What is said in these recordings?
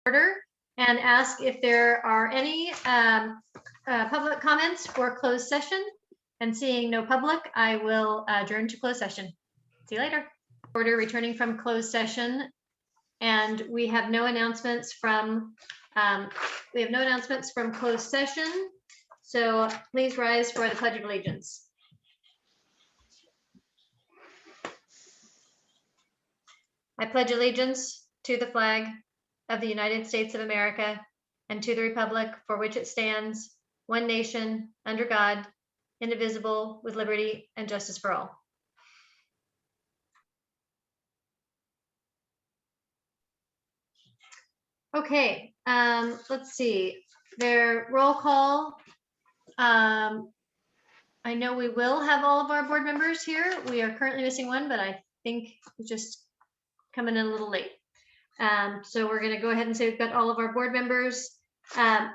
order and ask if there are any public comments for closed session. And seeing no public, I will adjourn to closed session. See you later. Order returning from closed session, and we have no announcements from closed session. So please rise for the Pledge of Allegiance. I pledge allegiance to the flag of the United States of America and to the republic for which it stands, one nation, under God, indivisible, with liberty and justice for all. Okay, let's see. Their roll call. I know we will have all of our board members here. We are currently missing one, but I think it's just coming in a little late. So we're going to go ahead and say we've got all of our board members.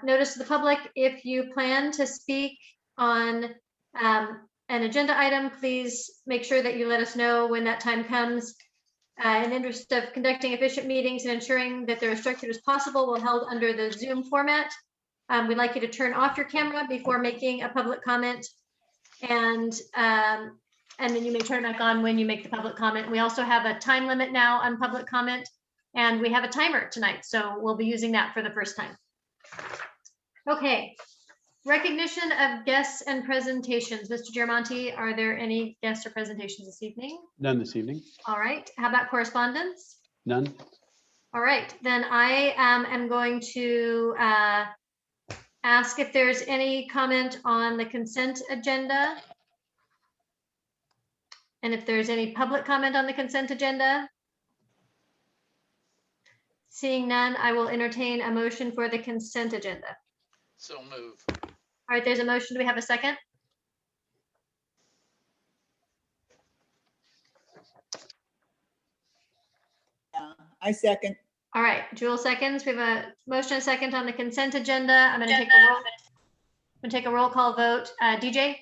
Notice to the public, if you plan to speak on an agenda item, please make sure that you let us know when that time comes. In the interest of conducting efficient meetings and ensuring that they're as structured as possible, we're held under the Zoom format. We'd like you to turn off your camera before making a public comment, and then you may turn it back on when you make the public comment. We also have a time limit now on public comment, and we have a timer tonight, so we'll be using that for the first time. Okay, recognition of guests and presentations. Mr. Giramonte, are there any guests or presentations this evening? None this evening. All right, how about correspondence? None. All right, then I am going to ask if there's any comment on the consent agenda. And if there's any public comment on the consent agenda. Seeing none, I will entertain a motion for the consent agenda. So move. All right, there's a motion. Do we have a second? I second. All right, Jewel seconds. We have a motion and a second on the consent agenda. I'm going to take a roll call vote. DJ?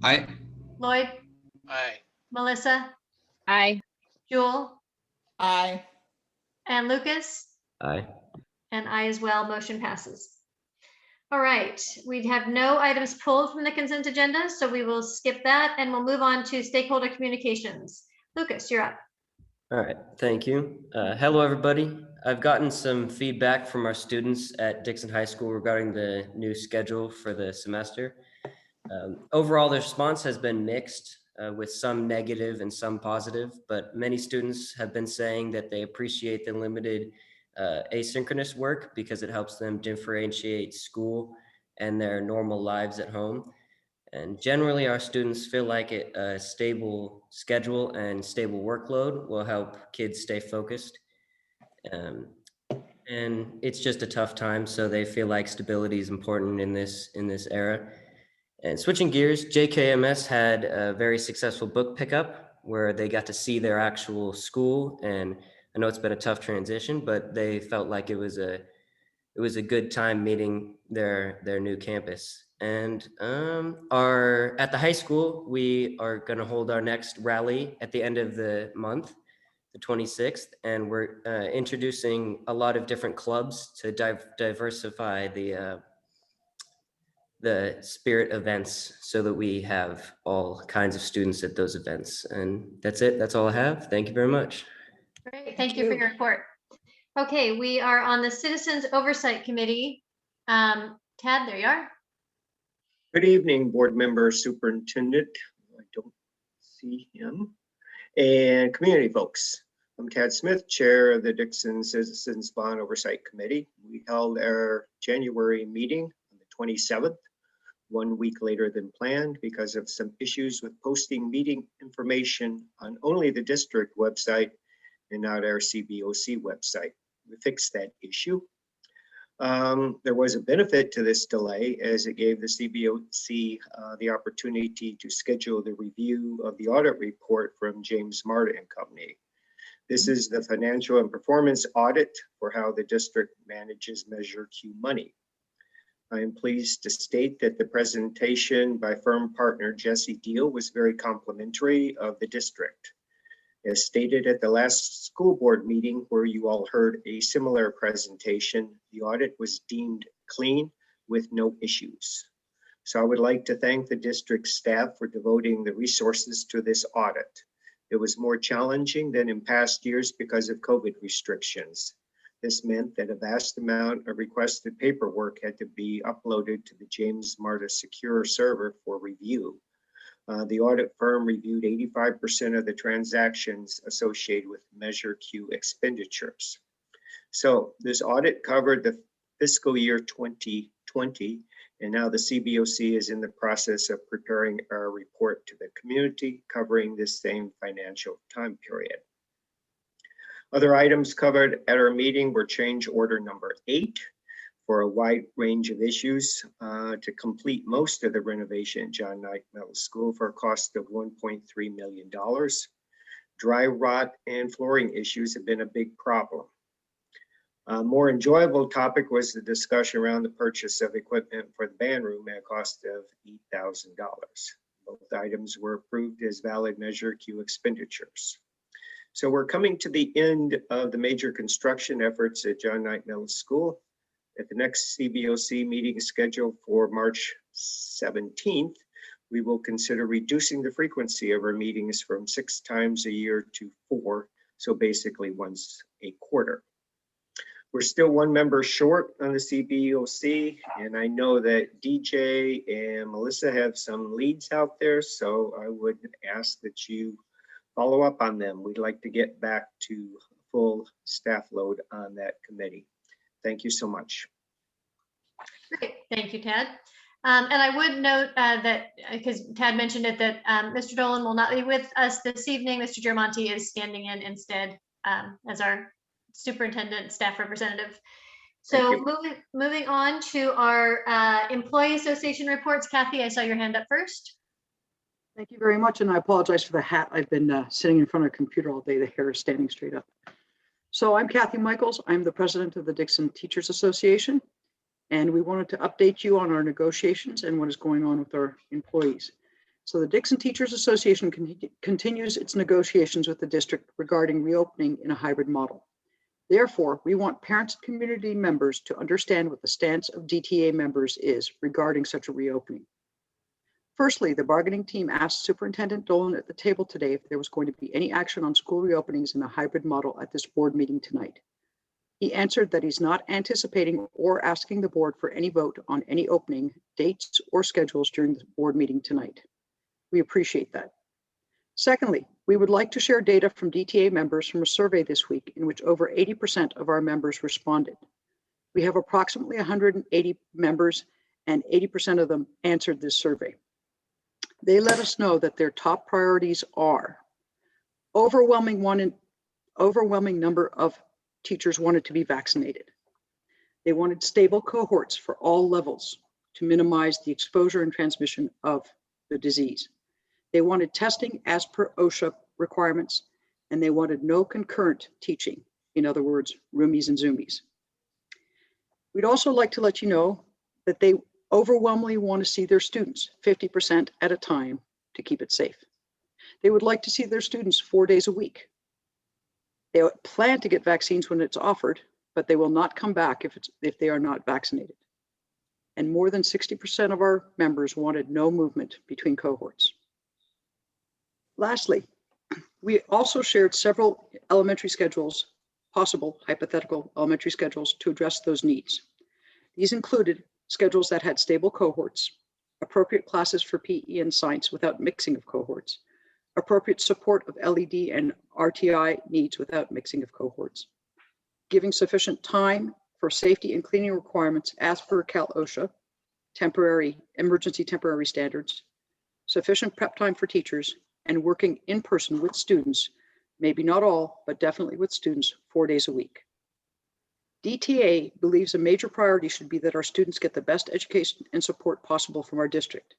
Aye. Lloyd? Aye. Melissa? Aye. Jewel? Aye. And Lucas? Aye. And I as well. Motion passes. All right, we have no items pulled from the consent agenda, so we will skip that and we'll move on to stakeholder communications. Lucas, you're up. All right, thank you. Hello, everybody. I've gotten some feedback from our students at Dixon High School regarding the new schedule for the semester. Overall, the response has been mixed, with some negative and some positive, but many students have been saying that they appreciate the limited asynchronous work because it helps them differentiate school and their normal lives at home. And generally, our students feel like a stable schedule and stable workload will help kids stay focused. And it's just a tough time, so they feel like stability is important in this era. And switching gears, JKMS had a very successful book pickup where they got to see their actual school. And I know it's been a tough transition, but they felt like it was a good time meeting their new campus. And at the high school, we are going to hold our next rally at the end of the month, the 26th, and we're introducing a lot of different clubs to diversify the spirit events so that we have all kinds of students at those events. And that's it. That's all I have. Thank you very much. Great, thank you for your report. Okay, we are on the Citizens Oversight Committee. Tad, there you are. Good evening, board member, superintendent. I don't see him. And community folks. I'm Tad Smith, chair of the Dixon Citizens Bond Oversight Committee. We held our January meeting on the 27th, 1 week later than planned because of some issues with posting meeting information on only the district website and not our CBOC website. We fixed that issue. There was a benefit to this delay as it gave the CBOC the opportunity to schedule the review of the audit report from James Marta and Company. This is the financial and performance audit for how the district manages Measure Q money. I am pleased to state that the presentation by firm partner Jesse Deal was very complimentary of the district. As stated at the last school board meeting where you all heard a similar presentation, the audit was deemed clean with no issues. So I would like to thank the district staff for devoting the resources to this audit. It was more challenging than in past years because of COVID restrictions. This meant that a vast amount of requested paperwork had to be uploaded to the James Marta secure server for review. The audit firm reviewed 85% of the transactions associated with Measure Q expenditures. So this audit covered the fiscal year 2020, and now the CBOC is in the process of preparing a report to the community covering this same financial time period. Other items covered at our meeting were change order number 8 for a wide range of issues to complete most of the renovation at John Knight Middle School for a cost of $1.3 million. Dry rot and flooring issues have been a big problem. A more enjoyable topic was the discussion around the purchase of equipment for the band room at a cost of $8,000. Both items were approved as valid Measure Q expenditures. So we're coming to the end of the major construction efforts at John Knight Middle School. At the next CBOC meeting scheduled for March 17th, we will consider reducing the frequency of our meetings from 6 times a year to 4, so basically once a quarter. We're still 1 member short on the CBOC, and I know that DJ and Melissa have some leads out there, so I would ask that you follow up on them. We'd like to get back to full staff load on that committee. Thank you so much. Great, thank you, Tad. And I would note that, because Tad mentioned it, that Mr. Dolan will not be with us this evening. Mr. Giramonte is standing in instead as our superintendent staff representative. So moving on to our employee association reports. Kathy, I saw your hand up first. Thank you very much, and I apologize for the hat. I've been sitting in front of a computer all day. The hair is standing straight up. So I'm Kathy Michaels. I'm the president of the Dixon Teachers Association, and we wanted to update you on our negotiations and what is going on with our employees. So the Dixon Teachers Association continues its negotiations with the district regarding reopening in a hybrid model. Therefore, we want parents and community members to understand what the stance of DTA members is regarding such a reopening. Firstly, the bargaining team asked Superintendent Dolan at the table today if there was going to be any action on school reopenings in a hybrid model at this board meeting tonight. He answered that he's not anticipating or asking the board for any vote on any opening dates or schedules during the board meeting tonight. We appreciate that. Secondly, we would like to share data from DTA members from a survey this week in which over 80% of our members responded. We have approximately 180 members and 80% of them answered this survey. They let us know that their top priorities are overwhelming number of teachers wanted to be vaccinated. They wanted stable cohorts for all levels to minimize the exposure and transmission of the disease. They wanted testing as per OSHA requirements, and they wanted no concurrent teaching. In other words, roomies and zoomies. We'd also like to let you know that they overwhelmingly want to see their students 50% at a time to keep it safe. They would like to see their students 4 days a week. They plan to get vaccines when it's offered, but they will not come back if they are not vaccinated. And more than 60% of our members wanted no movement between cohorts. Lastly, we also shared several elementary schedules, possible hypothetical elementary schedules to address those needs. These included schedules that had stable cohorts, appropriate classes for PE and science without mixing of cohorts, appropriate support of LED and RTI needs without mixing of cohorts, giving sufficient time for safety and cleaning requirements as per Cal OSHA, emergency temporary standards, sufficient prep time for teachers, and working in person with students, maybe not all, but definitely with students 4 days a week. DTA believes a major priority should be that our students get the best education and support possible from our district.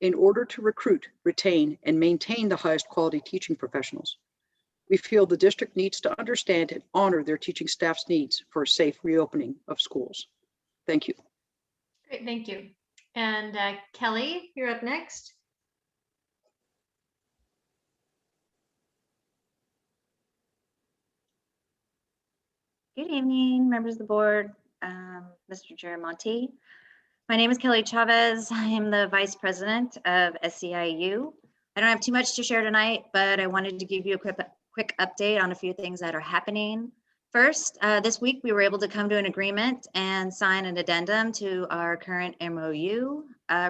In order to recruit, retain, and maintain the highest quality teaching professionals, we feel the district needs to understand and honor their teaching staff's needs for a safe reopening of schools. Thank you. Great, thank you. And Kelly, you're up next. Good evening, members of the board, Mr. Giramonte. My name is Kelly Chavez. I am the Vice President of SEIU. I don't have too much to share tonight, but I wanted to give you a quick update on a few things that are happening. First, this week we were able to come to an agreement and sign an addendum to our current MOU,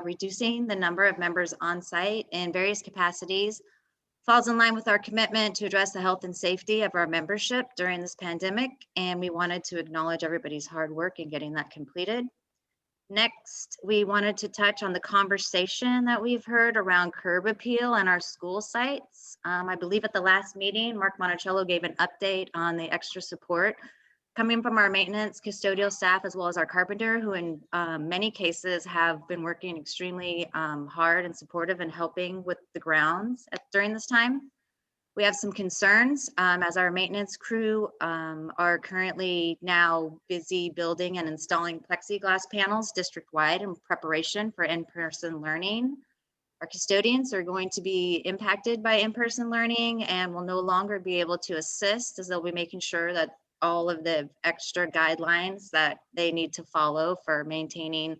reducing the number of members on site in various capacities. Falls in line with our commitment to address the health and safety of our membership during this pandemic, and we wanted to acknowledge everybody's hard work in getting that completed. Next, we wanted to touch on the conversation that we've heard around curb appeal and our school sites. I believe at the last meeting, Mark Monticello gave an update on the extra support coming from our maintenance, custodial staff, as well as our carpenter, who in many cases have been working extremely hard and supportive in helping with the grounds during this time. We have some concerns as our maintenance crew are currently now busy building and installing plexiglass panels district-wide in preparation for in-person learning. Our custodians are going to be impacted by in-person learning and will no longer be able to assist, as they'll be making sure that all of the extra guidelines that they need to follow for maintaining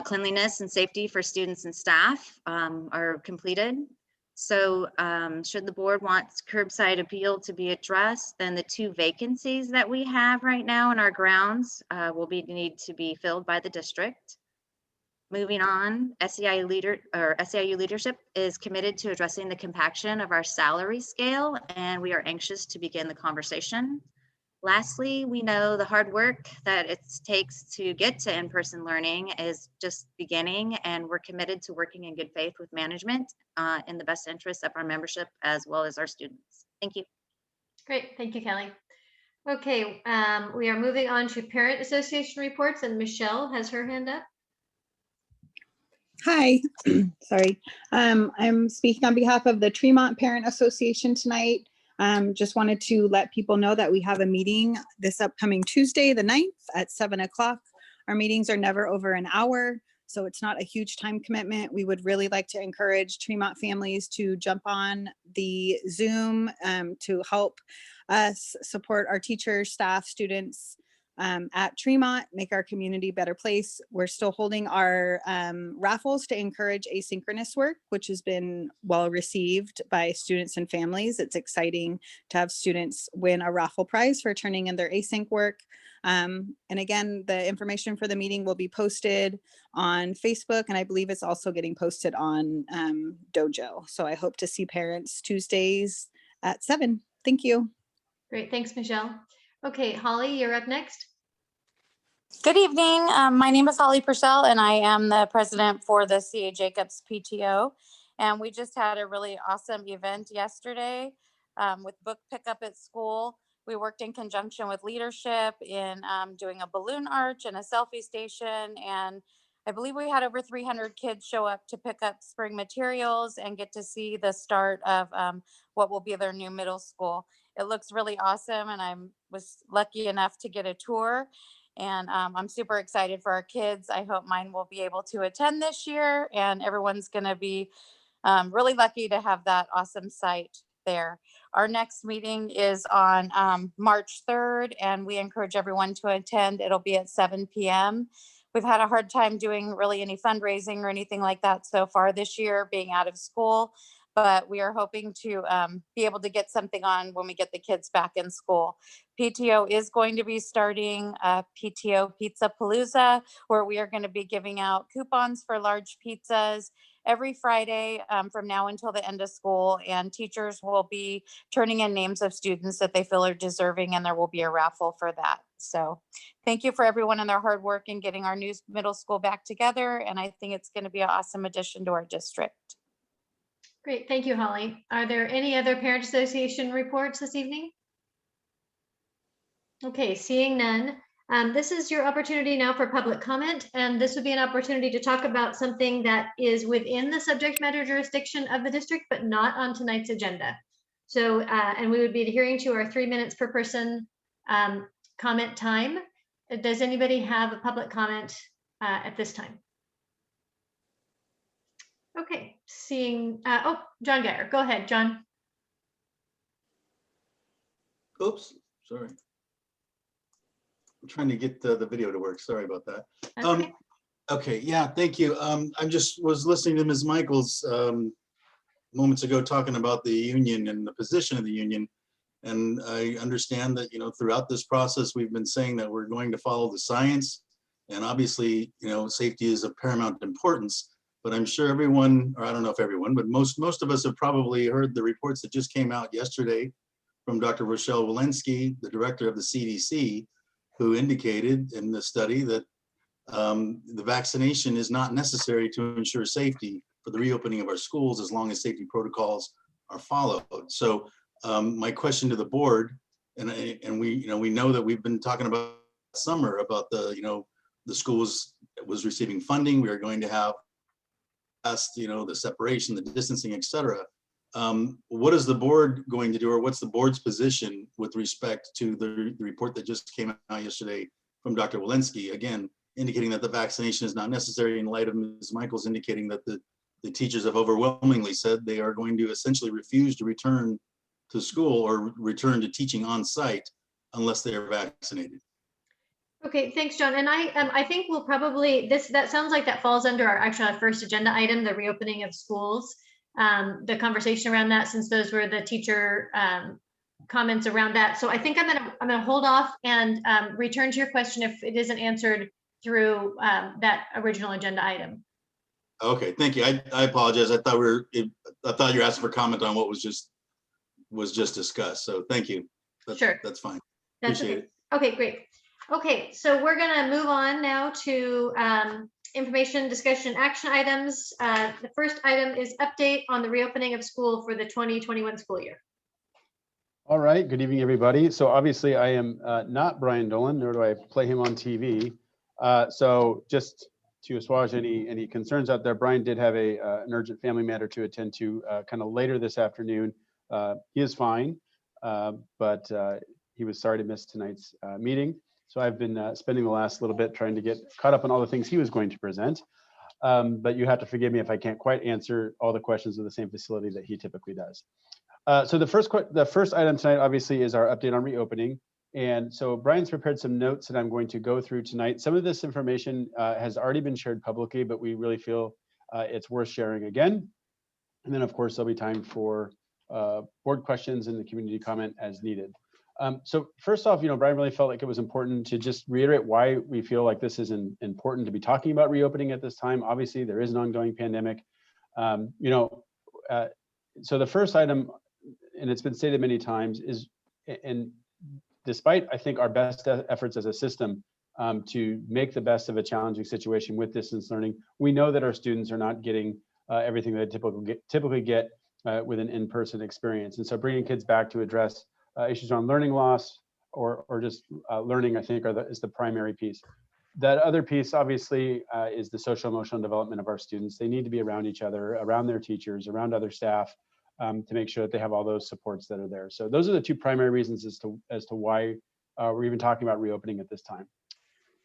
cleanliness and safety for students and staff are completed. So should the board want curbside appeal to be addressed, then the 2 vacancies that we have right now in our grounds will need to be filled by the district. Moving on, SEIU leadership is committed to addressing the compaction of our salary scale, and we are anxious to begin the conversation. Lastly, we know the hard work that it takes to get to in-person learning is just beginning, and we're committed to working in good faith with management in the best interest of our membership as well as our students. Thank you. Great, thank you, Kelly. Okay, we are moving on to parent association reports, and Michelle has her hand up. Hi, sorry. I'm speaking on behalf of the Tremont Parent Association tonight. Just wanted to let people know that we have a meeting this upcoming Tuesday, the 9th at 7 o'clock. Our meetings are never over an hour, so it's not a huge time commitment. We would really like to encourage Tremont families to jump on the Zoom to help us support our teachers, staff, students at Tremont, make our community a better place. We're still holding our raffles to encourage asynchronous work, which has been well received by students and families. It's exciting to have students win a raffle prize for turning in their async work. And again, the information for the meeting will be posted on Facebook, and I believe it's also getting posted on Dojo. So I hope to see parents Tuesdays at 7. Thank you. Great, thanks, Michelle. Okay, Holly, you're up next. Good evening. My name is Holly Purcell, and I am the president for the C.A. Jacobs PTO. And we just had a really awesome event yesterday with book pickup at school. We worked in conjunction with leadership in doing a balloon arch and a selfie station. And I believe we had over 300 kids show up to pick up spring materials and get to see the start of what will be their new middle school. It looks really awesome, and I was lucky enough to get a tour. And I'm super excited for our kids. I hope mine will be able to attend this year, and everyone's going to be really lucky to have that awesome site there. Our next meeting is on March 3rd, and we encourage everyone to attend. It'll be at 7 p.m. We've had a hard time doing really any fundraising or anything like that so far this year, being out of school, but we are hoping to be able to get something on when we get the kids back in school. PTO is going to be starting a PTO Pizza Palooza, where we are going to be giving out coupons for large pizzas every Friday from now until the end of school, and teachers will be turning in names of students that they feel are deserving, and there will be a raffle for that. So thank you for everyone and their hard work in getting our new middle school back together, and I think it's going to be an awesome addition to our district. Great, thank you, Holly. Are there any other parent association reports this evening? Okay, seeing none. This is your opportunity now for public comment, and this would be an opportunity to talk about something that is within the subject matter jurisdiction of the district, but not on tonight's agenda. So, and we would be adhering to our 3 minutes per person comment time. Does anybody have a public comment at this time? Okay, seeing, oh, John Geyer, go ahead, John. Oops, sorry. trying to get the video to work. Sorry about that. Okay. Okay, yeah, thank you. I just was listening to Ms. Michaels moments ago talking about the union and the position of the union. And I understand that, throughout this process, we've been saying that we're going to follow the science. And obviously, safety is of paramount importance. But I'm sure everyone, or I don't know if everyone, but most of us have probably heard the reports that just came out yesterday from Dr. Rochelle Walensky, the director of the CDC, who indicated in the study that the vaccination is not necessary to ensure safety for the reopening of our schools as long as safety protocols are followed. So my question to the board, and we know that we've been talking about summer about the schools was receiving funding. We are going to have the separation, the distancing, et cetera. What is the board going to do, or what's the board's position with respect to the report that just came out yesterday from Dr. Walensky, again, indicating that the vaccination is not necessary in light of Ms. Michaels indicating that the teachers have overwhelmingly said they are going to essentially refuse to return to school or return to teaching on site unless they are vaccinated. Okay, thanks, John. And I think we'll probably, that sounds like that falls under our first agenda item, the reopening of schools, the conversation around that, since those were the teacher comments around that. So I think I'm gonna hold off and return to your question if it isn't answered through that original agenda item. Okay, thank you. I apologize. I thought you were asking for comment on what was just discussed. So thank you. Sure. That's fine. That's Appreciate okay. Okay, great. Okay, so we're gonna move on now to information, discussion, action items. The first item is update on the reopening of school for the 2021 school year. All right, good evening, everybody. So obviously I am not Brian Dolan, nor do I play him on TV. So just to assuage any concerns out there, Brian did have an urgent family matter to attend to kind of later this afternoon. He is fine, but he was sorry to miss tonight's meeting. So I've been spending the last little bit trying to get caught up on all the things he was going to present. But you have to forgive me if I can't quite answer all the questions of the same facility that he typically does. So the first item tonight, obviously, is our update on reopening. And so Brian's prepared some notes that I'm going to go through tonight. Some of this information has already been shared publicly, but we really feel it's worth sharing again. And then, of course, there'll be time for board questions and the community comment as needed. So first off, Brian really felt like it was important to just reiterate why we feel like this is important to be talking about reopening at this time. Obviously, there is an ongoing pandemic. So the first item, and it's been stated many times, is, and despite, I think, our best efforts as a system to make the best of a challenging situation with distance learning, we know that our students are not getting everything that they typically get with an in-person experience. And so bringing kids back to address issues on learning loss or just learning, I think, is the primary piece. That other piece, obviously, is the social emotional development of our students. They need to be around each other, around their teachers, around other staff, to make sure that they have all those supports that are there. So those are the two primary reasons as to why we're even talking about reopening at this time.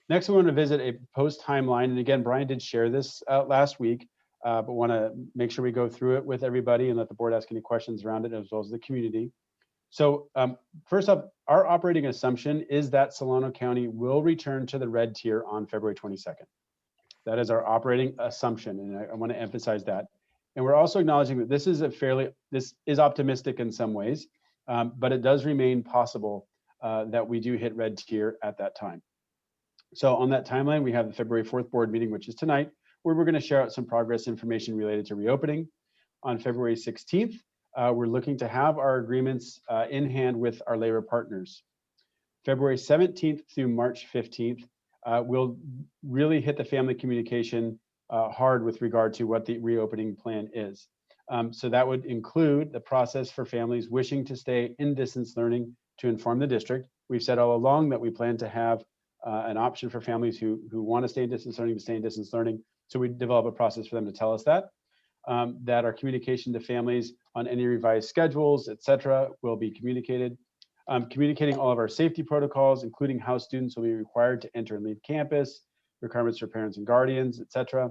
Next, we want to visit a post timeline. And again, Brian did share this last week, but want to make sure we go through it with everybody and let the board ask any questions around it, as well as the community. So first up, our operating assumption is that Solano County will return to the red tier on February 22nd. That is our operating assumption, and I want to emphasize that. And we're also acknowledging that this is optimistic in some ways, but it does remain possible that we do hit red tier at that time. So on that timeline, we have the February 4th board meeting, which is tonight, where we're going to share out some progress information related to reopening. On February 16th, we're looking to have our agreements in hand with our labor partners. February 17th through March 15th, we'll really hit the family communication hard with regard to what the reopening plan is. So that would include the process for families wishing to stay in distance learning to inform the district. We've said all along that we plan to have an option for families who want to stay in distance learning to stay in distance learning. So we develop a process for them to tell us that. That our communication to families on any revised schedules, et cetera, will be communicated. Communicating all of our safety protocols, including how students will be required to enter and leave campus, requirements for parents and guardians, et cetera.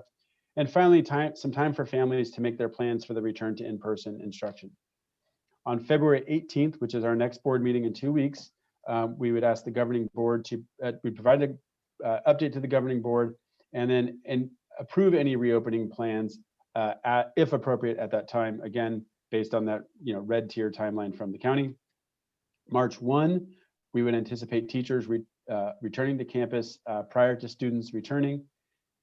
And finally, some time for families to make their plans for the return to in-person instruction. On February 18th, which is our next board meeting in 2 weeks, we would ask the governing board to, we provide an update to the governing board and then approve any reopening plans if appropriate at that time, again, based on that red tier timeline from the county. March 1, we would anticipate teachers returning to campus prior to students returning.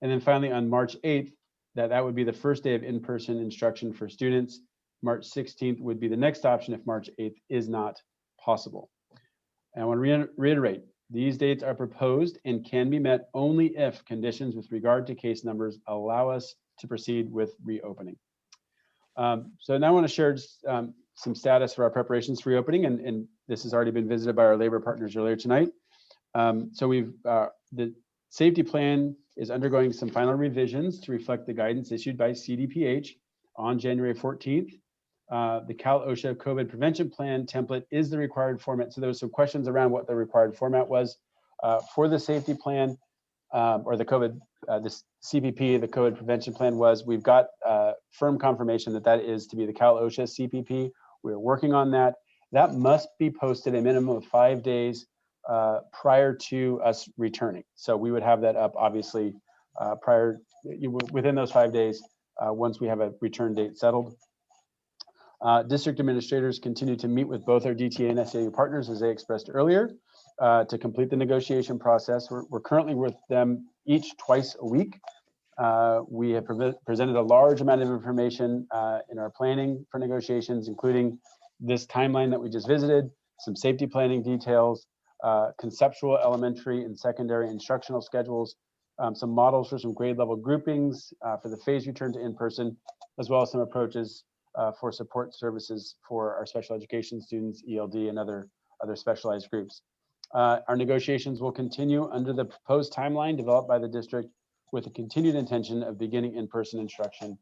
And then finally on March 8th, that would be the first day of in-person instruction for students. March 16th would be the next option if March 8th is not possible. And I want to reiterate, these dates are proposed and can be met only if conditions with regard to case numbers allow us to proceed with reopening. So now I want to share some status for our preparations for reopening, and this has already been visited by our labor partners earlier tonight. So the safety plan is undergoing some final revisions to reflect the guidance issued by CDPH on January 14th. The Cal OSHA COVID prevention plan template is the required format. So there was some questions around what the required format was for the safety plan or the COVID, the CPP, the COVID prevention plan was. We've got firm confirmation that is to be the Cal OSHA CPP. We're working on that. That must be posted a minimum of 5 days prior to us returning. So we would have that up obviously within those 5 days once we have a return date settled. District administrators continue to meet with both our DTA and SAU partners, as they expressed earlier, to complete the negotiation process. We're currently with them each twice a week. We have presented a large amount of information in our planning for negotiations, including this timeline that we just visited, some safety planning details, conceptual elementary and secondary instructional schedules, some models for some grade level groupings for the phased return to in-person, as well as some approaches for support services for our special education students, ELD, and other specialized groups. Our negotiations will continue under the proposed timeline developed by the district with a continued intention of beginning in-person instruction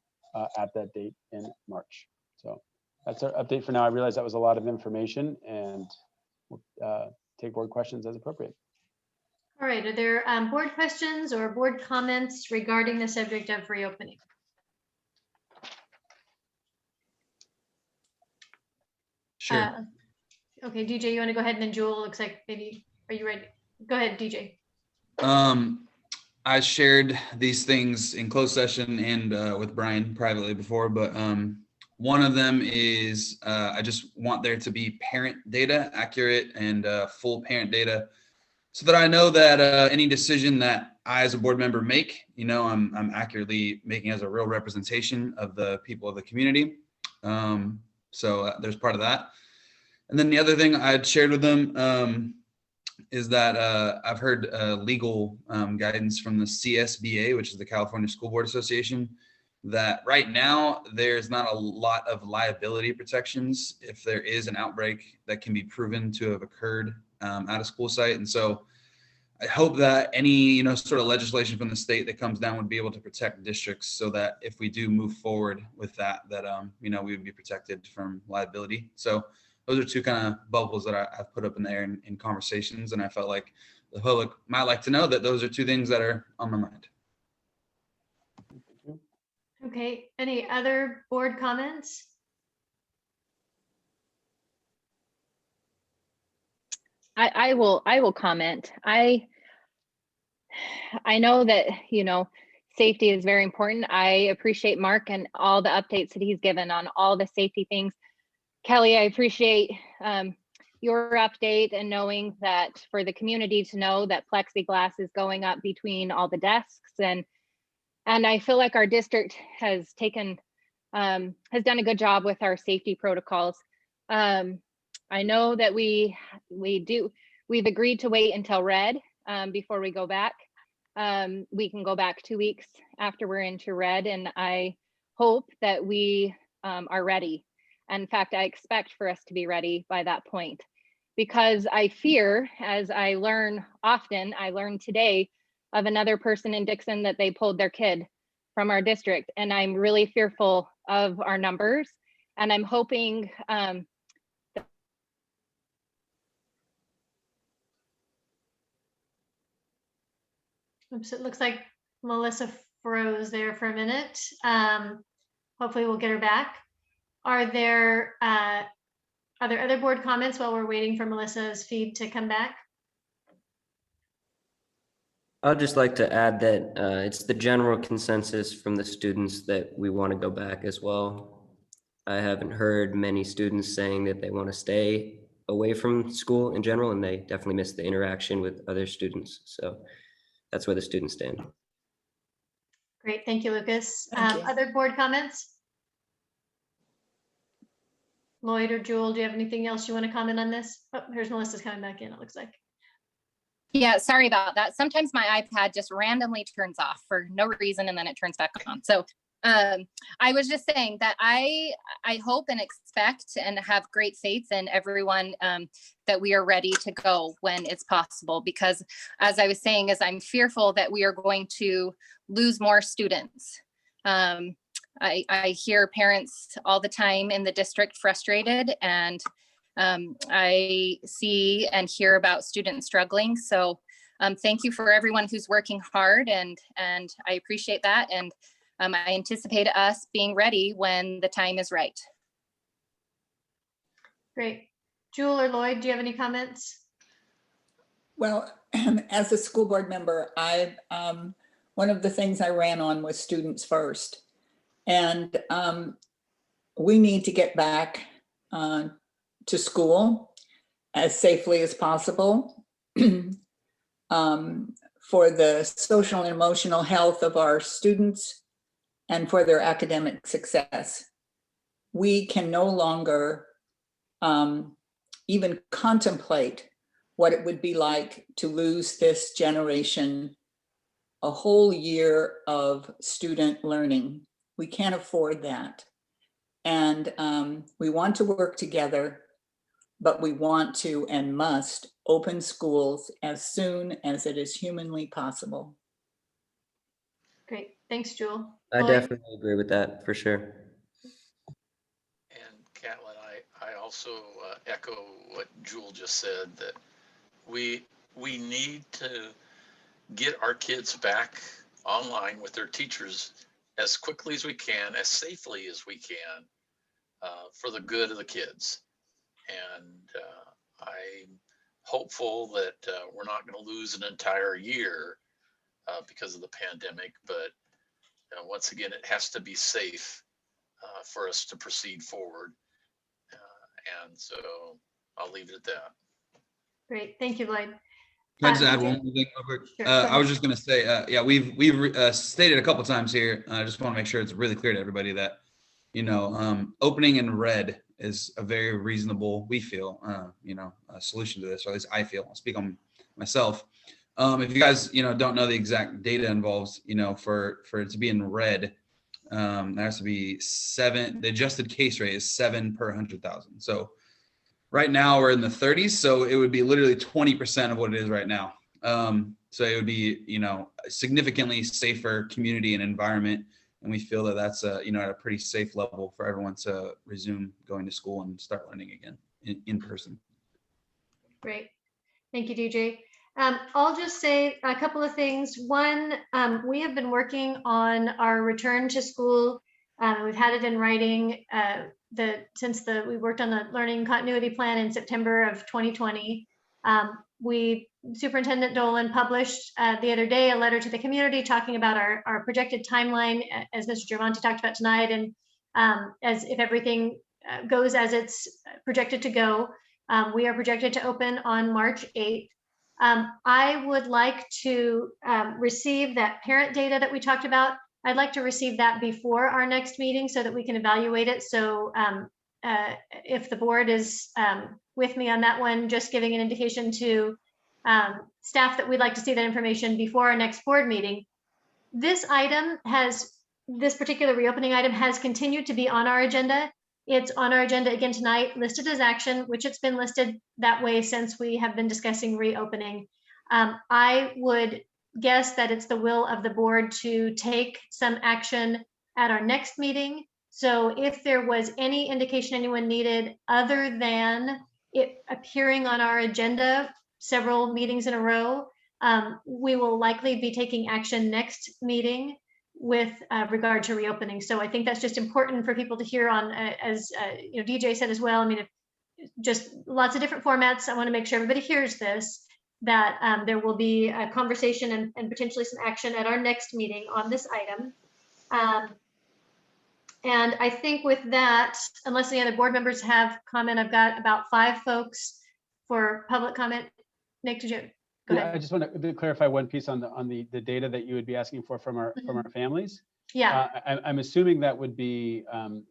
at that date in March. So that's our update for now. I realize that was a lot of information, and we'll take board questions as appropriate. All right, are there board questions or board comments regarding the subject of reopening? Sure. Okay, DJ, you want to go ahead, and then Jewel, looks like maybe, are you ready? Go ahead, DJ. I shared these things in closed session and with Brian privately before, but one of them is I just want there to be parent data, accurate and full parent data, so that I know that any decision that I as a board member make, I'm accurately making as a real representation of the people of the community. So there's part of that. And then the other thing I'd shared with them is that I've heard legal guidance from the CSBA, which is the California School Board Association, that right now there's not a lot of liability protections if there is an outbreak that can be proven to have occurred at a school site. And so I hope that any sort of legislation from the state that comes down would be able to protect districts, so that if we do move forward with that we would be protected from liability. So those are two kind of bubbles that I've put up in the air in conversations, and I felt like the public might like to know that those are two things that are on my mind. Okay, any other board comments? I will comment. I know that, safety is very important. I appreciate Mark and all the updates that he's given on all the safety things. Kelly, I appreciate your update and knowing that for the community to know that plexiglass is going up between all the desks, and I feel like our district has done a good job with our safety protocols. I know that we've agreed to wait until red before we go back. We can go back 2 weeks after we're into red, and I hope that we are ready. In fact, I expect for us to be ready by that point, because I fear, as I learn often, I learned today of another person in Dixon that they pulled their kid from our district, and I'm really fearful of our numbers, and I'm hoping Oops, it looks like Melissa froze there for a minute. Hopefully we'll get her back. Are there Are there other board comments while we're waiting for Melissa's feed to come back? I'd just like to add that it's the general consensus from the students that we want to go back as well. I haven't heard many students saying that they want to stay away from school in general, and they definitely miss the interaction with other students. So that's where the students stand. Great, thank you, Lucas. Thank you. Other board comments? Lloyd or Jewel, do you have anything else you want to comment on this? Oh, here's Melissa's coming back in, it looks like. Yeah, sorry about that. Sometimes my iPad just randomly turns off for no reason and then it turns back on. So I was just saying that I hope and expect and have great faith in everyone that we are ready to go when it's possible, because as I was saying, is I'm fearful that we are going to lose more students. I hear parents all the time in the district frustrated, and I see and hear about students struggling. So thank you for everyone who's working hard, and I appreciate that. And I anticipate us being ready when the time is right. Great. Jewel or Lloyd, do you have any comments? Well, as a school board member, one of the things I ran on was students first. And we need to get back to school as safely as possible for the social and emotional health of our students and for their academic success. We can no longer even contemplate what it would be like to lose this generation, a whole year of student learning. We can't afford that. And we want to work together, but we want to and must open schools as soon as it is humanly possible. Great, thanks, Jewel. I Lloyd? definitely agree with that for sure. And Catlin, I also echo what Jewel just said, that we need to get our kids back online with their teachers as quickly as we can, as safely as we can, for the good of the kids. And I'm hopeful that we're not going to lose an entire year because of the pandemic, but once again, it has to be safe for us to proceed forward. And so I'll leave it at that. Great, thank you, Lloyd. Can I just add DJ? one more thing over? Sure, go I was ahead. just going to say, yeah, we've stated a couple times here. I just want to make sure it's really clear to everybody that, opening in red is a very reasonable, we feel, solution to this, or at least I feel. I'll speak on myself. If you guys, don't know the exact data involves, for it to be in red, there has to be 7. The adjusted case rate is 7 per 100,000. So right now we're in the 30s, so it would be literally 20% of what it is right now. So it would be, a significantly safer community and environment. And we feel that that's at a pretty safe level for everyone to resume going to school and start learning again in person. Great, thank you, DJ. I'll just say a couple of things. One, we have been working on our return to school. We've had it in writing since we worked on the learning continuity plan in September of 2020. Superintendent Dolan published the other day a letter to the community talking about our projected timeline, as Mr. Gervonta talked about tonight, and as if everything goes as it's projected to go, we are projected to open on March 8th. I would like to receive that parent data that we talked about. I'd like to receive that before our next meeting so that we can evaluate it. So if the board is with me on that one, just giving an indication to staff that we'd like to see that information before our next board meeting. This particular reopening item has continued to be on our agenda. It's on our agenda again tonight, listed as action, which it's been listed that way since we have been discussing reopening. I would guess that it's the will of the board to take some action at our next meeting. So if there was any indication anyone needed other than it appearing on our agenda several meetings in a row, we will likely be taking action next meeting with regard to reopening. So I think that's just important for people to hear on, as DJ said as well. I mean, just lots of different formats. I want to make sure everybody hears this, that there will be a conversation and potentially some action at our next meeting on this item. And I think with that, unless any other board members have comment, I've got about 5 folks for public comment. Nick, did you? Go Yeah, ahead. I just want to clarify one piece on the data that you would be asking for from our families. Yeah, I'm assuming that would be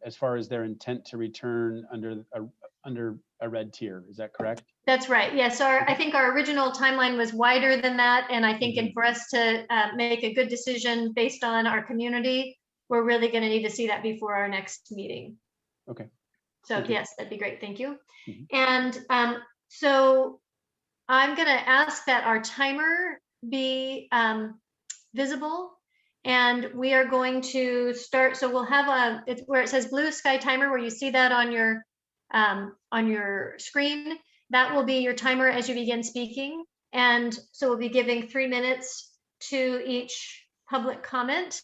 as far as their intent to return under a red tier. Is that correct? that's right. Yeah, so I think our original timeline was wider than that. And I think for us to make a good decision based on our community, we're really going to need to see that before our next meeting. Okay. So yes, that'd be great. Thank you. Mhm. And so I'm going to ask that our timer be visible, and we are going to start. So we'll have it's where it says blue sky timer, where you see that on your screen. That will be your timer as you begin speaking. And so we'll be giving 3 minutes to each public comment.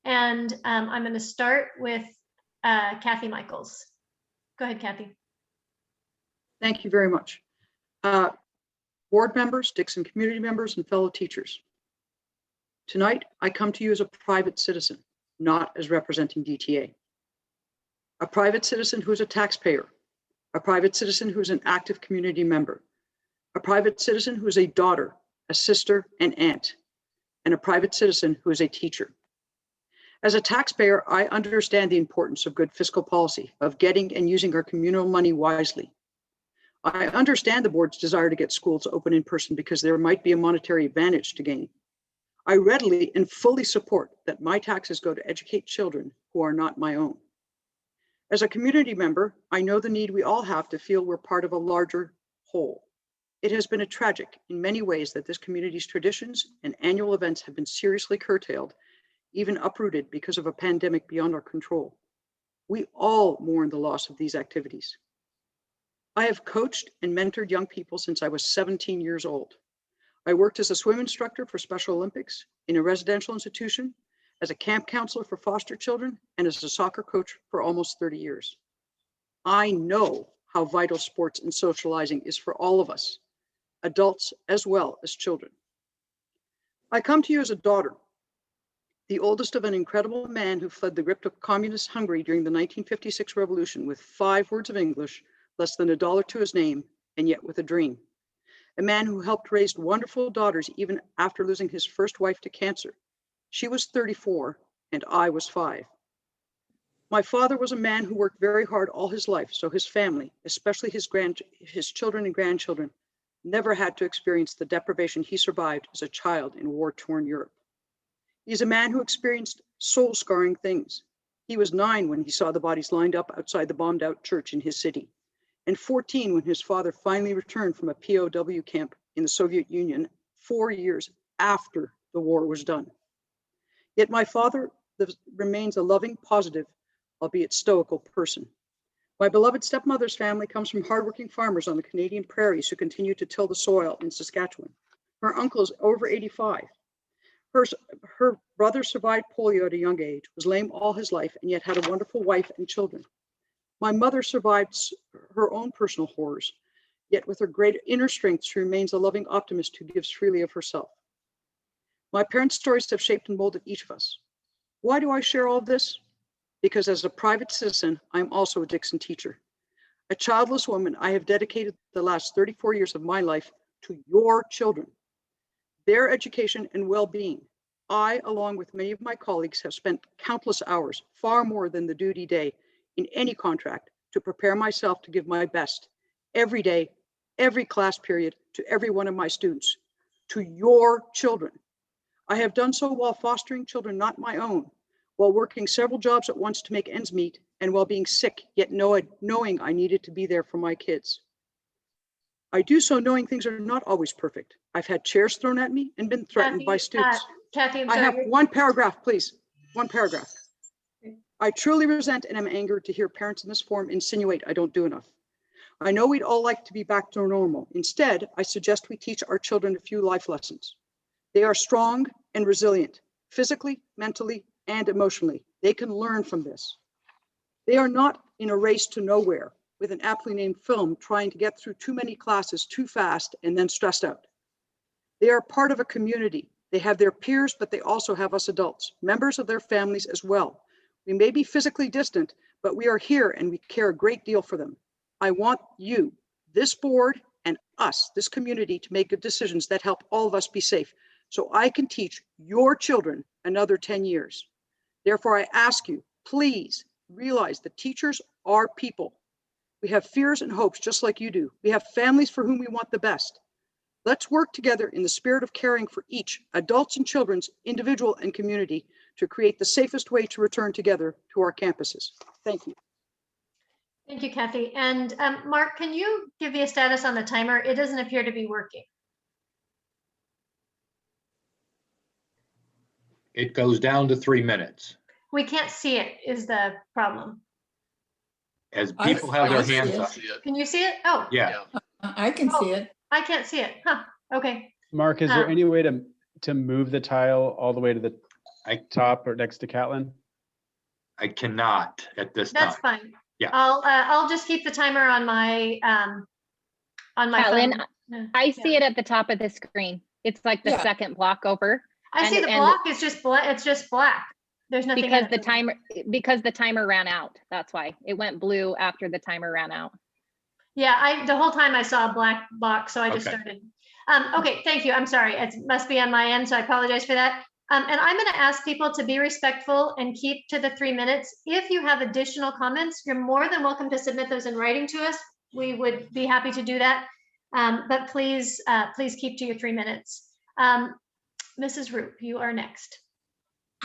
And I'm going to start with Kathy Michaels. Go ahead, Kathy. Thank you very much. Board members, Dixon community members, and fellow teachers. Tonight, I come to you as a private citizen, not as representing DTA. A private citizen who is a taxpayer, a private citizen who is an active community member, a private citizen who is a daughter, a sister, and aunt, and a private citizen who is a teacher. As a taxpayer, I understand the importance of good fiscal policy, of getting and using our communal money wisely. I understand the board's desire to get schools open in person because there might be a monetary advantage to gain. I readily and fully support that my taxes go to educate children who are not my own. As a community member, I know the need we all have to feel we're part of a larger whole. It has been a tragic in many ways that this community's traditions and annual events have been seriously curtailed, even uprooted because of a pandemic beyond our control. We all mourn the loss of these activities. I have coached and mentored young people since I was 17 years old. I worked as a swim instructor for Special Olympics, in a residential institution, as a camp counselor for foster children, and as a soccer coach for almost 30 years. I know how vital sports and socializing is for all of us, adults as well as children. I come to you as a daughter, the oldest of an incredible man who fled the grip of communist Hungary during the 1956 revolution with 5 words of English, less than $1 to his name, and yet with a dream. A man who helped raise wonderful daughters even after losing his first wife to cancer. She was 34 and I was 5. My father was a man who worked very hard all his life, so his family, especially his children and grandchildren, never had to experience the deprivation he survived as a child in war-torn Europe. He's a man who experienced soul-scarring things. He was 9 when he saw the bodies lined up outside the bombed-out church in his city, and 14 when his father finally returned from a POW camp in the Soviet Union 4 years after the war was done. Yet my father remains a loving, positive, albeit stoical person. My beloved stepmother's family comes from hardworking farmers on the Canadian prairies who continue to till the soil in Saskatchewan. Her uncle is over 85. Her brother survived polio at a young age, was lame all his life, and yet had a wonderful wife and children. My mother survived her own personal horrors, yet with her great inner strength, she remains a loving optimist who gives freely of herself. My parents' stories have shaped and molded each of us. Why do I share all of this? Because as a private citizen, I'm also a Dixon teacher. A childless woman, I have dedicated the last 34 years of my life to your children, their education and well-being. I, along with many of my colleagues, have spent countless hours, far more than the duty day in any contract, to prepare myself to give my best every day, every class period, to every one of my students, to your children. I have done so while fostering children not my own, while working several jobs at once to make ends meet, and while being sick, yet knowing I needed to be there for my kids. I do so knowing things are not always perfect. I've had chairs thrown at me and been threatened by students. Kathy, I'm I sorry. have one paragraph, please. One paragraph. I truly resent and am angered to hear parents in this forum insinuate I don't do enough. I know we'd all like to be back to normal. Instead, I suggest we teach our children a few life lessons. They are strong and resilient, physically, mentally, and emotionally. They can learn from this. They are not in a race to nowhere. with an aptly named film trying to get through too many classes too fast and then stressed out. They are part of a community. They have their peers, but they also have us adults, members of their families as well. We may be physically distant, but we are here and we care a great deal for them. I want you, this board, and us, this community, to make good decisions that help all of us be safe, so I can teach your children another 10 years. Therefore, I ask you, please realize that teachers are people. We have fears and hopes just like you do. We have families for whom we want the best. Let's work together in the spirit of caring for each, adults and children's, individual and community, to create the safest way to return together to our campuses. Thank you. Thank you, Kathy. And Mark, can you give me a status on the timer? It doesn't appear to be working. It goes down to 3 minutes. We can't see it is the problem. As people have their hands up. Can you see it? Oh, Yeah. I can see it. I can't see it. Huh, okay. Mark, is there any way to move the tile all the way to the top or next to Catlin? I cannot at this time. That's fine. Yeah. I'll just keep the timer on my Catlin, phone. Yeah. I see it at the top of the screen. It's like the second block over. I see the block is just black. It's just black. There's nothing because the timer ran out. That's why it went blue after the timer ran out. Yeah, the whole time I saw a black box, so I just Okay. started. Okay, thank you. I'm sorry. It must be on my end, so I apologize for that. And I'm going to ask people to be respectful and keep to the 3 minutes. If you have additional comments, you're more than welcome to submit those in writing to us. We would be happy to do that. But please keep to your 3 minutes. Mrs. Roop, you are next.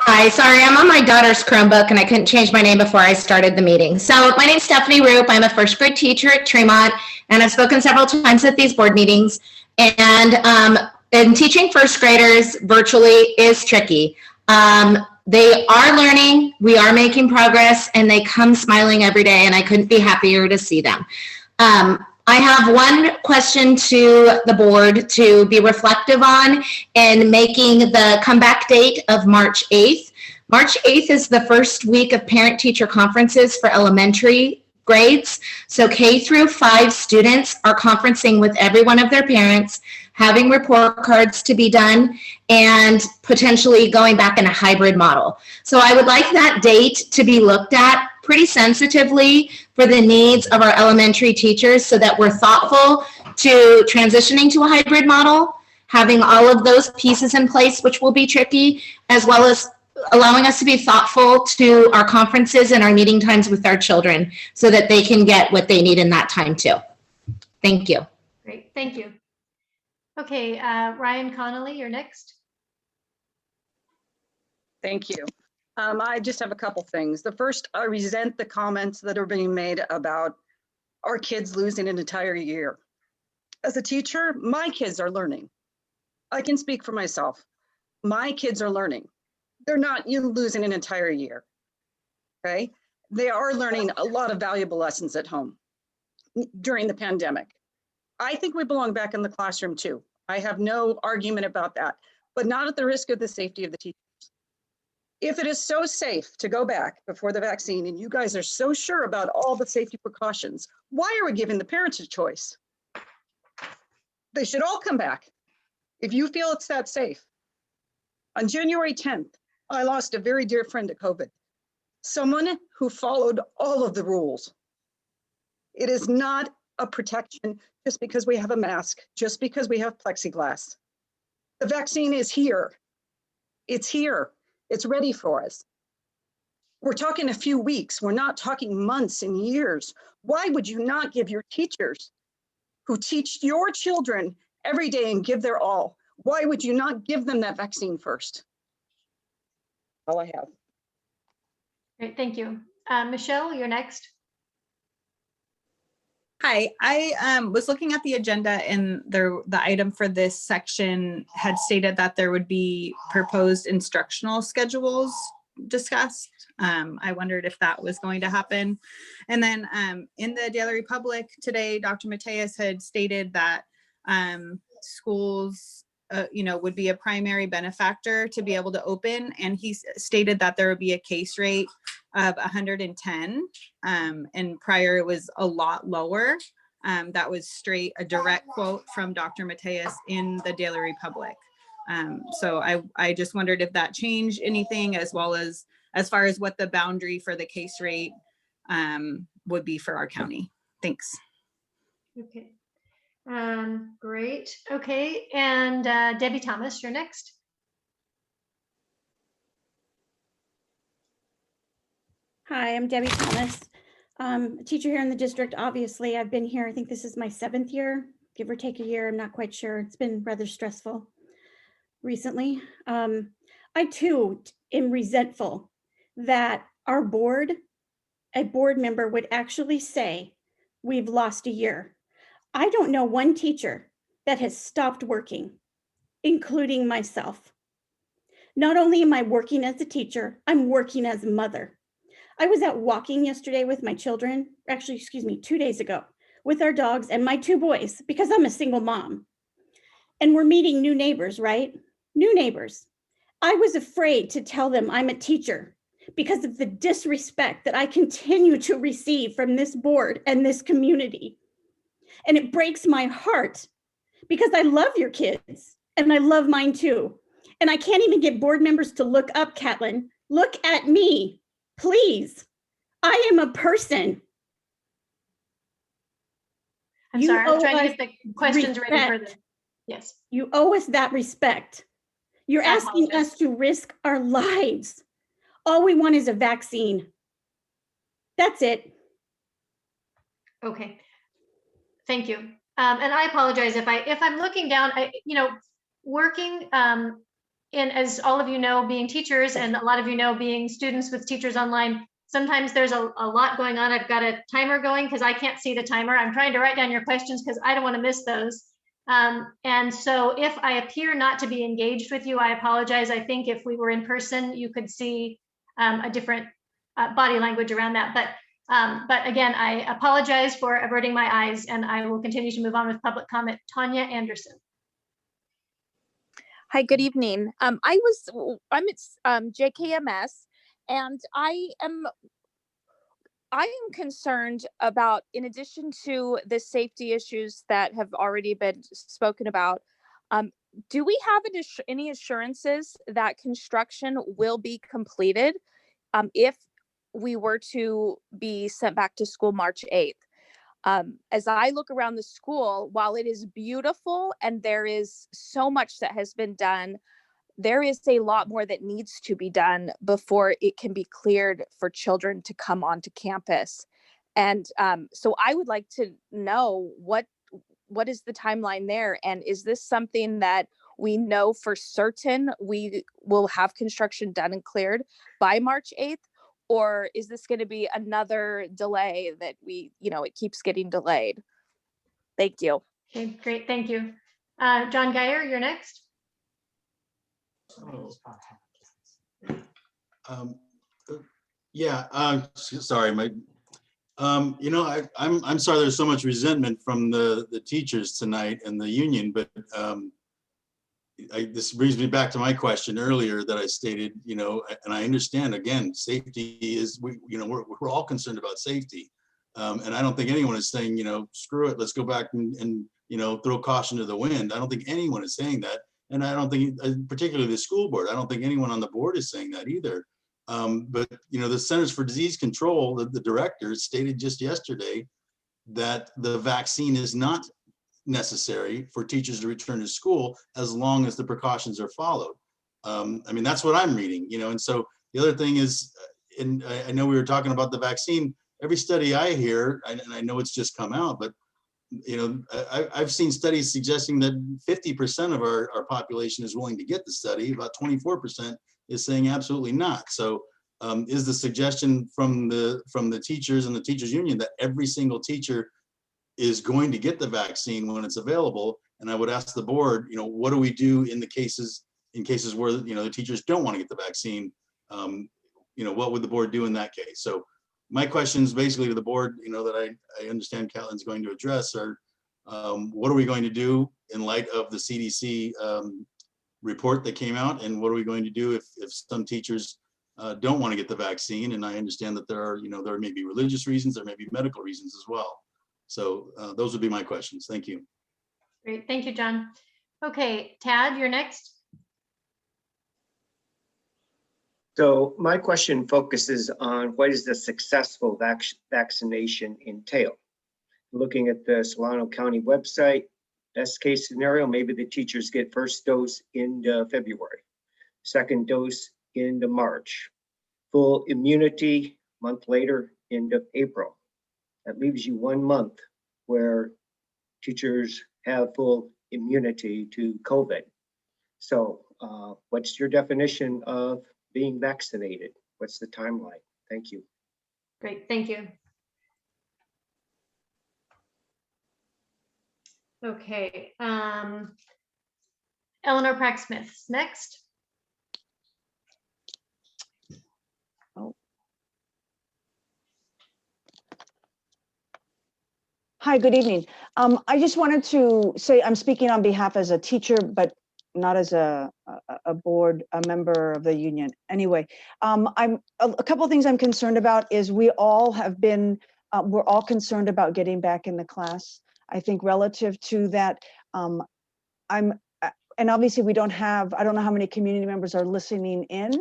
Hi, sorry, I'm on my daughter's Chromebook and I couldn't change my name before I started the meeting. So my name's Stephanie Roop. I'm a first grade teacher at Tremont, and I've spoken several times at these board meetings. And teaching first graders virtually is tricky. They are learning, we are making progress, and they come smiling every day, and I couldn't be happier to see them. I have one question to the board to be reflective on in making the comeback date of March 8th. March 8th is the first week of parent-teacher conferences for elementary grades. So K through 5 students are conferencing with every one of their parents, having report cards to be done, and potentially going back in a hybrid model. So I would like that date to be looked at pretty sensitively for the needs of our elementary teachers, so that we're thoughtful to transitioning to a hybrid model, having all of those pieces in place, which will be tricky, as well as allowing us to be thoughtful to our conferences and our meeting times with our children so that they can get what they need in that time too. Thank you. Great, thank you. Okay, Ryan Connolly, you're next. Thank you. I just have a couple things. The first, I resent the comments that are being made about our kids losing an entire year. As a teacher, my kids are learning. I can speak for myself. My kids are learning. They're not losing an entire year, okay? They are learning a lot of valuable lessons at home during the pandemic. I think we belong back in the classroom too. I have no argument about that, but not at the risk of the safety of the teachers. If it is so safe to go back before the vaccine and you guys are so sure about all the safety precautions, why are we giving the parents a choice? They should all come back if you feel it's that safe. On January 10th, I lost a very dear friend to COVID, someone who followed all of the rules. It is not a protection just because we have a mask, just because we have plexiglass. The vaccine is here. It's here. It's ready for us. We're talking a few weeks. We're not talking months and years. Why would you not give your teachers who teach your children every day and give their all, why would you not give them that vaccine first? All I have. Great, thank you. Michelle, you're next. Hi, I was looking at the agenda, and the item for this section had stated that there would be proposed instructional schedules discussed. I wondered if that was going to happen. And then in the Daily Republic today, Dr. Mateus had stated that schools would be a primary benefactor to be able to open. And he stated that there would be a case rate of 110. And prior it was a lot lower. That was straight a direct quote from Dr. Mateus in the Daily Republic. So I just wondered if that changed anything, as well as far as what the boundary for the case rate would be for our county. Thanks. Okay. Great. Okay. And Debbie Thomas, you're next. Hi, I'm Debbie Thomas, a teacher here in the district. Obviously, I've been here, I think this is my 7th year, give or take a year. I'm not quite sure. It's been rather stressful recently. I too am resentful that our board, a board member would actually say, we've lost a year. I don't know one teacher that has stopped working, including myself. Not only am I working as a teacher, I'm working as a mother. I was out walking yesterday with my children, actually, excuse me, 2 days ago, with our dogs and my 2 boys, because I'm a single mom. And we're meeting new neighbors, right? New neighbors. I was afraid to tell them I'm a teacher because of the disrespect that I continue to receive from this board and this community. And it breaks my heart because I love your kids and I love mine too. And I can't even get board members to look up, Catlin. Look at me, please. I am a person. I'm sorry, I'm trying to get the questions ready for the, yes. You owe us that respect. You're asking us to risk our lives. All we want is a vaccine. That's it. Okay. Thank you. And I apologize if I'm looking down, working in, as all of you know, being teachers, and a lot of you know, being students with Teachers Online, sometimes there's a lot going on. I've got a timer going because I can't see the timer. I'm trying to write down your questions because I don't want to miss those. And so if I appear not to be engaged with you, I apologize. I think if we were in person, you could see a different body language around that. But again, I apologize for averting my eyes, and I will continue to move on with public comment. Tanya Anderson. Hi, good evening. I'm at JKMS, and I am concerned about, in addition to the safety issues that have already been spoken about, do we have any assurances that construction will be completed if we were to be sent back to school March 8th? As I look around the school, while it is beautiful and there is so much that has been done, there is a lot more that needs to be done before it can be cleared for children to come onto campus. And so I would like to know what is the timeline there? And is this something that we know for certain we will have construction done and cleared by March 8th? Or is this going to be another delay that it keeps getting delayed? Thank you. Okay, great, thank you. John Geyer, you're next. Sorry, I'm sorry there's so much resentment from the teachers tonight and the union, but this brings me back to my question earlier that I stated, and I understand, again, safety is, we're all concerned about safety. And I don't think anyone is saying, screw it, let's go back and throw caution to the wind. I don't think anyone is saying that. And I don't think, particularly the school board, I don't think anyone on the board is saying that either. But the Centers for Disease Control, the director stated just yesterday that the vaccine is not necessary for teachers to return to school as long as the precautions are followed. That's what I'm reading, and so the other thing is, and I know we were talking about the vaccine, every study I hear, and I know it's just come out, but I've seen studies suggesting that 50% of our population is willing to get the study, about 24% is saying absolutely not. So is the suggestion from the teachers and the teachers union that every single teacher is going to get the vaccine when it's available? And I would ask the board, what do we do in cases where the teachers don't want to get the vaccine? What would the board do in that case? So my questions basically to the board, that I understand Catlin's going to address are, what are we going to do in light of the CDC report that came out, and what are we going to do if some teachers don't want to get the vaccine. And I understand that there are, there may be religious reasons, there may be medical reasons as well. So those would be my questions. Thank you. Great, thank you, John. Okay, Tad, you're next. So my question focuses on what does the successful vaccination entail? Looking at the Solano County website, best case scenario, maybe the teachers get first dose into February, second dose into March, full immunity month later into April. That leaves you 1 month where teachers have full immunity to COVID. So what's your definition of being vaccinated? What's the timeline? Thank you. Great, thank you. Okay, Eleanor Prack-Smith next. Hi, good evening. I just wanted to say I'm speaking on behalf as a teacher, but not as a member of the union. Anyway, I'm a couple of things I'm concerned about is we all have been, we're all concerned about getting back in the class. I think relative to that, and obviously we don't have, I don't know how many community members are listening in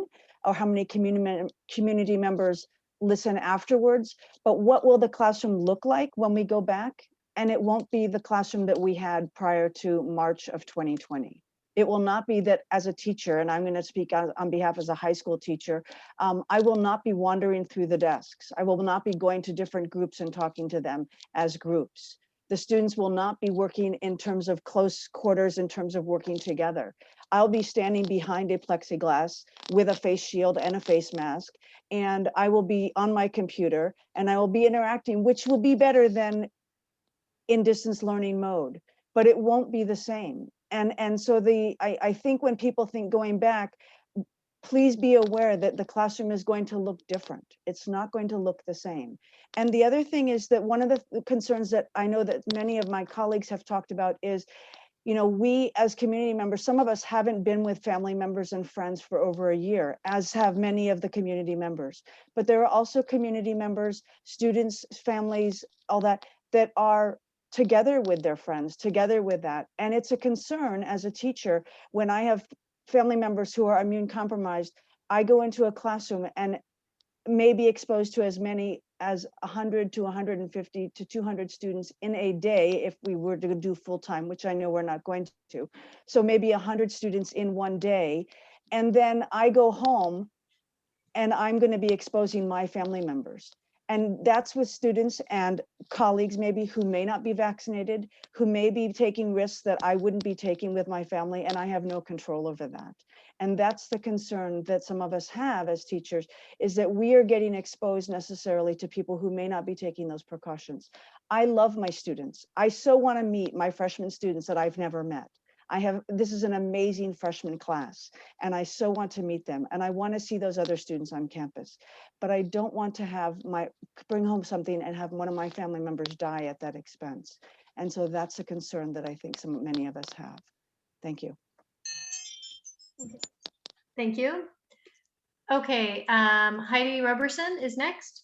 or how many community members listen afterwards, but what will the classroom look like when we go back? And it won't be the classroom that we had prior to March of 2020. It will not be that as a teacher, and I'm going to speak on behalf as a high school teacher, I will not be wandering through the desks. I will not be going to different groups and talking to them as groups. The students will not be working in terms of close quarters, in terms of working together. I'll be standing behind a plexiglass with a face shield and a face mask, and I will be on my computer and I will be interacting, which will be better than in distance learning mode, but it won't be the same. And so I think when people think going back, please be aware that the classroom is going to look different. It's not going to look the same. And the other thing is that one of the concerns that I know that many of my colleagues have talked about is, we as community members, some of us haven't been with family members and friends for over a year, as have many of the community members. But there are also community members, students, families, all that are together with their friends, together with that. And it's a concern as a teacher when I have family members who are immune compromised, I go into a classroom and may be exposed to as many as 100 to 150 to 200 students in a day if we were to do full time, which I know we're not going to. So maybe 100 students in one day. And then I go home and I'm going to be exposing my family members. And that's with students and colleagues maybe who may not be vaccinated, who may be taking risks that I wouldn't be taking with my family, and I have no control over that. And that's the concern that some of us have as teachers, is that we are getting exposed necessarily to people who may not be taking those precautions. I love my students. I so want to meet my freshman students that I've never met. This is an amazing freshman class, and I so want to meet them, and I want to see those other students on campus. But I don't want to bring home something and have one of my family members die at that expense. And so that's a concern that I think many of us have. Thank you. Thank you. Okay, Heidi Roberson is next.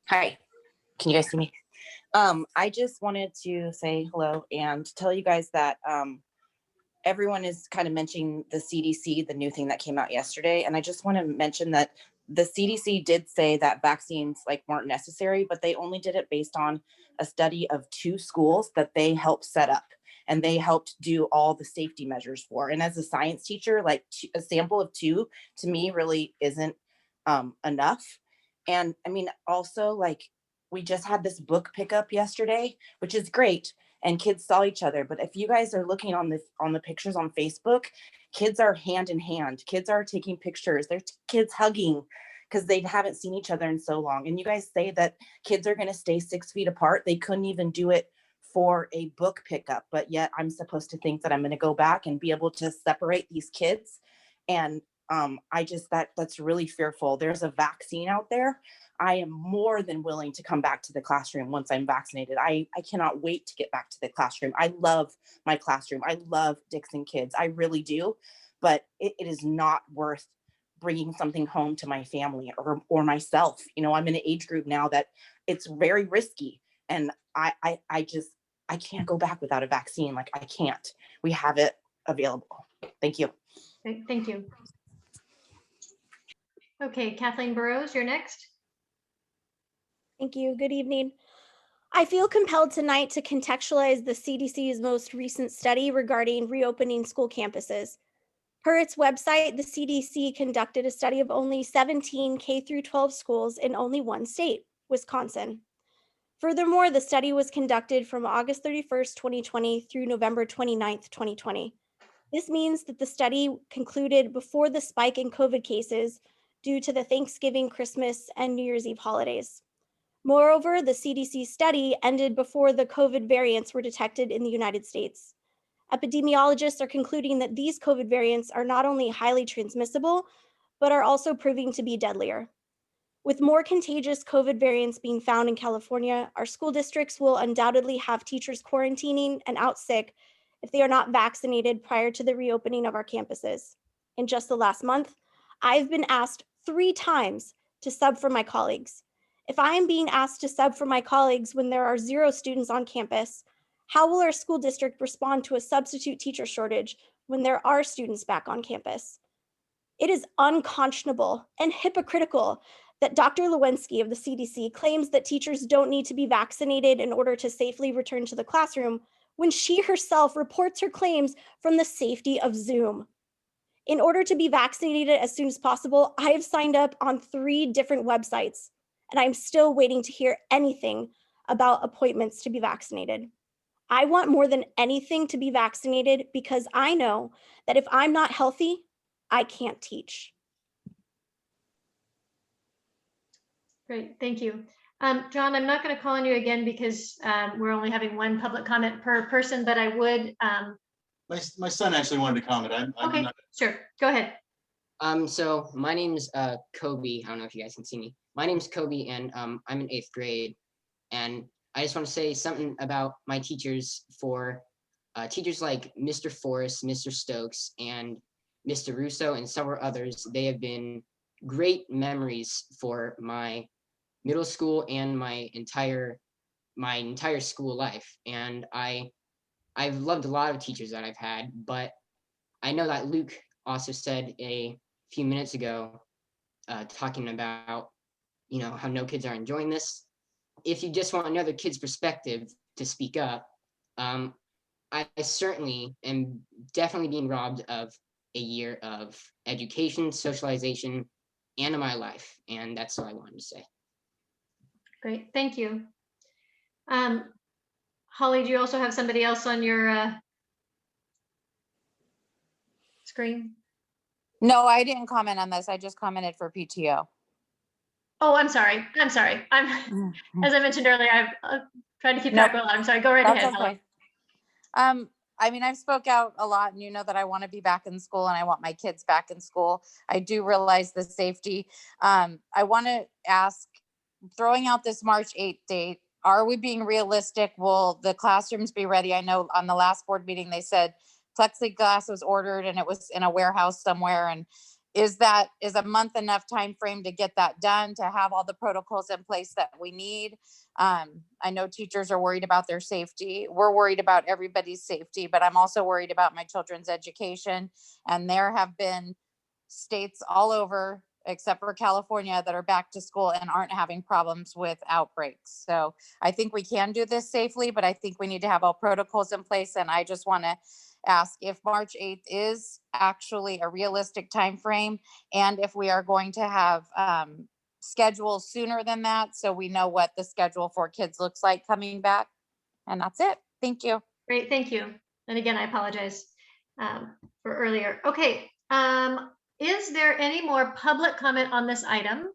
Hi, can you guys see me? I just wanted to say hello and tell you guys that everyone is kind of mentioning the CDC, the new thing that came out yesterday. And I just want to mention that the CDC did say that vaccines weren't necessary, but they only did it based on a study of 2 schools that they helped set up and they helped do all the safety measures for. And as a science teacher, a sample of 2 to me really isn't enough. And I mean, also we just had this book pickup yesterday, which is great. And kids saw each other. But if you guys are looking on the pictures on Facebook, kids are hand in hand. Kids are taking pictures. They're kids hugging because they haven't seen each other in so long. And you guys say that kids are going to stay 6 feet apart. They couldn't even do it for a book pickup. But yet I'm supposed to think that I'm going to go back and be able to separate these kids and That's really fearful. There's a vaccine out there. I am more than willing to come back to the classroom once I'm vaccinated. I cannot wait to get back to the classroom. I love my classroom. I love Dixon kids. I really do. But it is not worth bringing something home to my family or myself. You know, I'm in an age group now that it's very risky. And I can't go back without a vaccine. Like, I can't. We have it available. Thank you. Thank you. Okay, Kathleen Burrows, you're next. Thank you. Good evening. I feel compelled tonight to contextualize the CDC's most recent study regarding reopening school campuses. Per its website, the CDC conducted a study of only 17 K-12 schools in only one state, Wisconsin. Furthermore, the study was conducted from August 31st, 2020 through November 29th, 2020. This means that the study concluded before the spike in COVID cases due to the Thanksgiving, Christmas, and New Year's Eve holidays. Moreover, the CDC study ended before the COVID variants were detected in the United States. Epidemiologists are concluding that these COVID variants are not only highly transmissible, but are also proving to be deadlier. With more contagious COVID variants being found in California, our school districts will undoubtedly have teachers quarantining and out sick if they are not vaccinated prior to the reopening of our campuses. In just the last month, I've been asked 3 times to sub for my colleagues. If I am being asked to sub for my colleagues when there are 0 students on campus, how will our school district respond to a substitute teacher shortage when there are students back on campus? It is unconscionable and hypocritical that Dr. Lewinsky of the CDC claims that teachers don't need to be vaccinated in order to safely return to the classroom when she herself reports her claims from the safety of Zoom. In order to be vaccinated as soon as possible, I have signed up on 3 different websites, and I'm still waiting to hear anything about appointments to be vaccinated. I want more than anything to be vaccinated because I know that if I'm not healthy, I can't teach. Great, thank you. John, I'm not going to call on you again because we're only having 1 public comment per person, but I would. My son actually wanted to comment. Okay, sure, go ahead. So my name's Kobe. I don't know if you guys can see me. My name's Kobe, and I'm in 8th grade. And I just want to say something about my teachers for teachers like Mr. Forrest, Mr. Stokes, and Mr. Russo, and several others. They have been great memories for my middle school and my entire school life. And I've loved a lot of teachers that I've had, but I know that Luke also said a few minutes ago, talking about, you know, how no kids are enjoying this. If you just want another kid's perspective to speak up, I certainly am definitely being robbed of a year of education, socialization, and of my life. And that's all I wanted to say. Great, thank you. Holly, do you also have somebody else on your screen? No, I didn't comment on this. I just commented for PTO. Oh, I'm sorry. I'm sorry. As I mentioned earlier, I'm trying to keep track of a lot. I'm sorry. Go right That's ahead, okay. Holly. I mean, I've spoke out a lot, and you know that I want to be back in school and I want my kids back in school. I do realize the safety. I want to ask, throwing out this March 8th date, are we being realistic? Will the classrooms be ready? I know on the last board meeting, they said plexiglass was ordered and it was in a warehouse somewhere. And is a month enough time frame to get that done, to have all the protocols in place that we need? I know teachers are worried about their safety. We're worried about everybody's safety, but I'm also worried about my children's education. And there have been states all over, except for California, that are back to school and aren't having problems with outbreaks. So I think we can do this safely, but I think we need to have all protocols in place. And I just want to ask if March 8th is actually a realistic time frame, and if we are going to have schedules sooner than that, so we know what the schedule for kids looks like coming back. And that's it. Thank you. Great, thank you. And again, I apologize for earlier. Okay, is there any more public comment on this item?